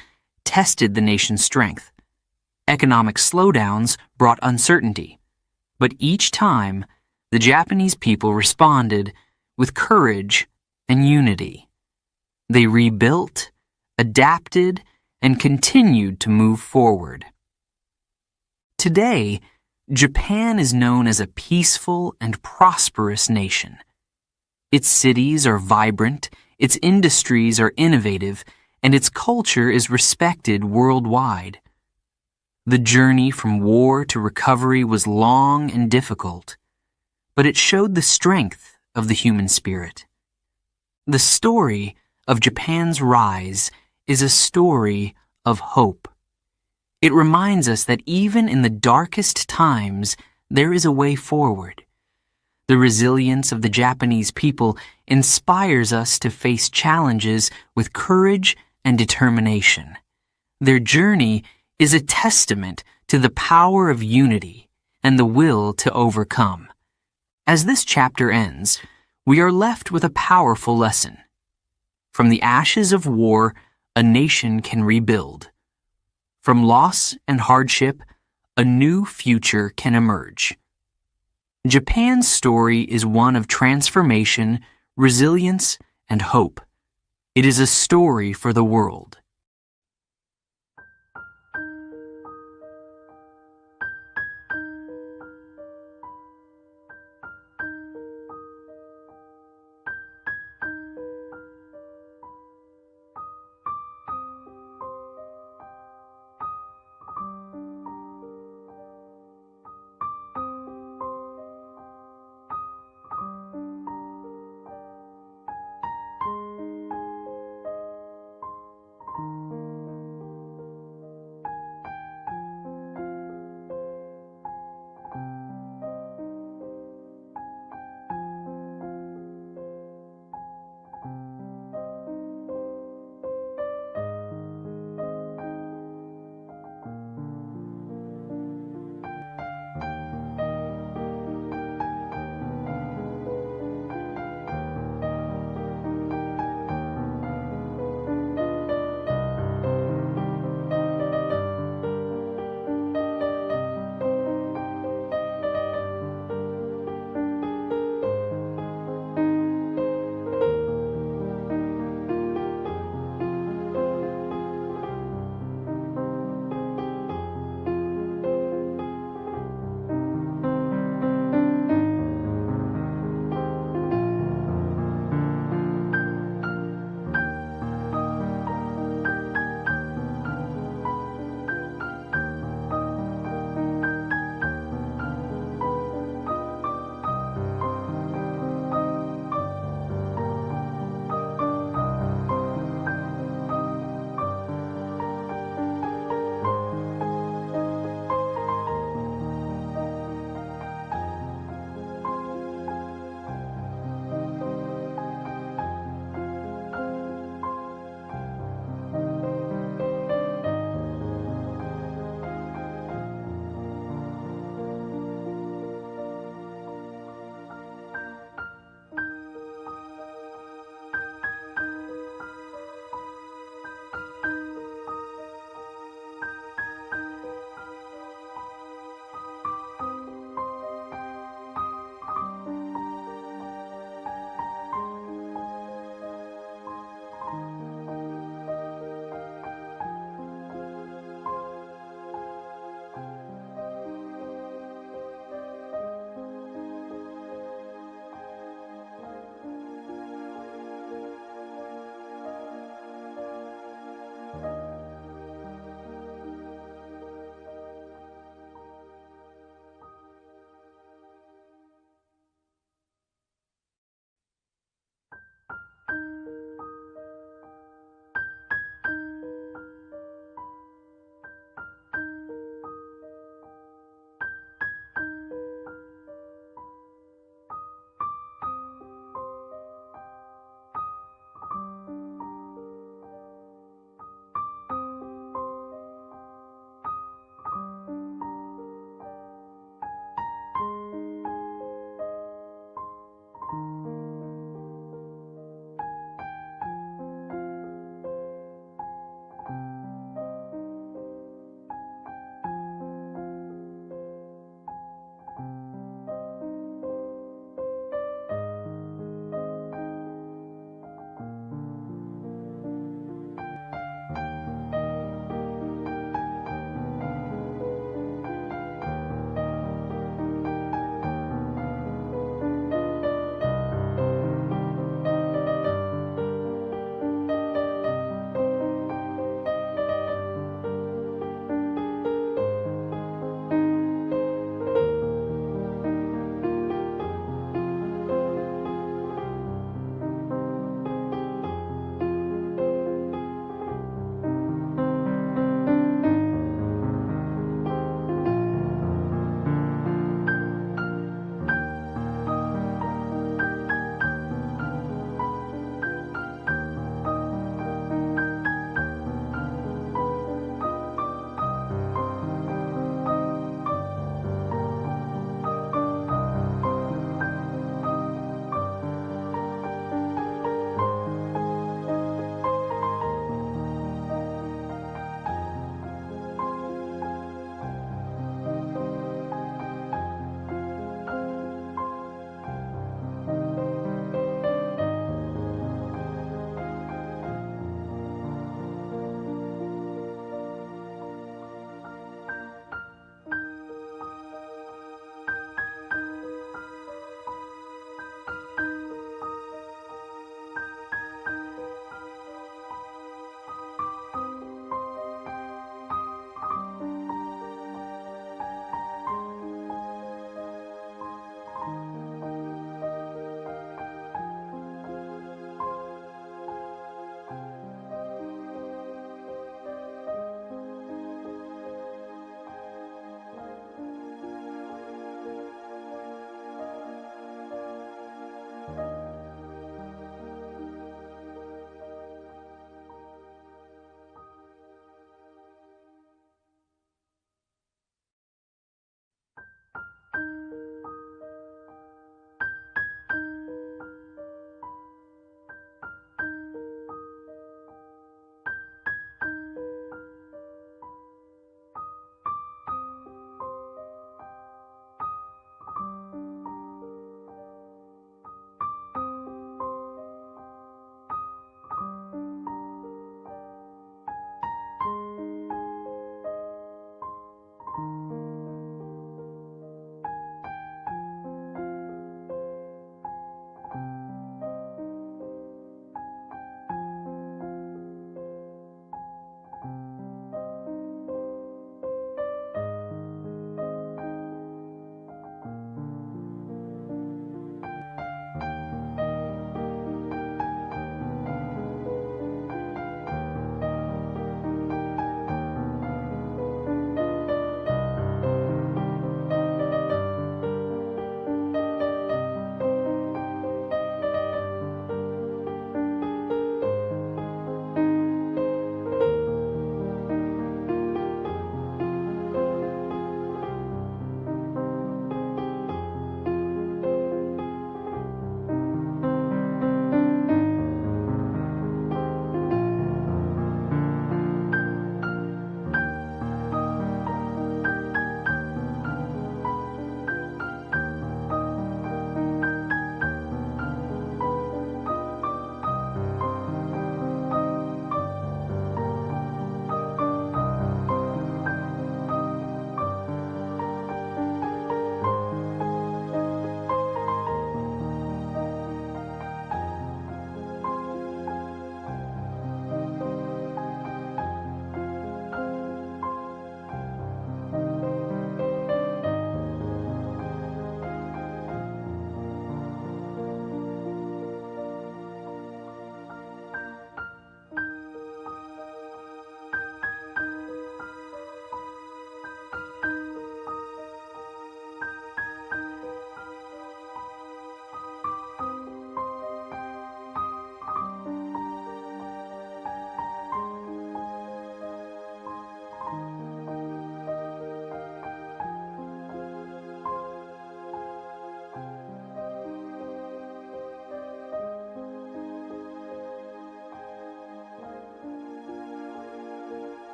Speaker 1: tested the nation's strength. Economic slowdowns brought uncertainty. But each time, the Japanese people responded with courage and unity. They rebuilt, adapted, and continued to move forward. Today, Japan is known as a peaceful and prosperous nation. Its cities are vibrant, its industries are innovative, and its culture is respected worldwide. The journey from war to recovery was long and difficult, but it showed the strength of the human spirit. The story of Japan's rise is a story of hope. It reminds us that even in the darkest times, there is a way forward. The resilience of the Japanese people inspires us to face challenges with courage and determination. Their journey is a testament to the power of unity and the will to overcome. As this chapter ends, we are left with a powerful lesson. From the ashes of war, a nation can rebuild. From loss and hardship, a new future can emerge. Japan's story is one of transformation, resilience, and hope. It is a story for the world.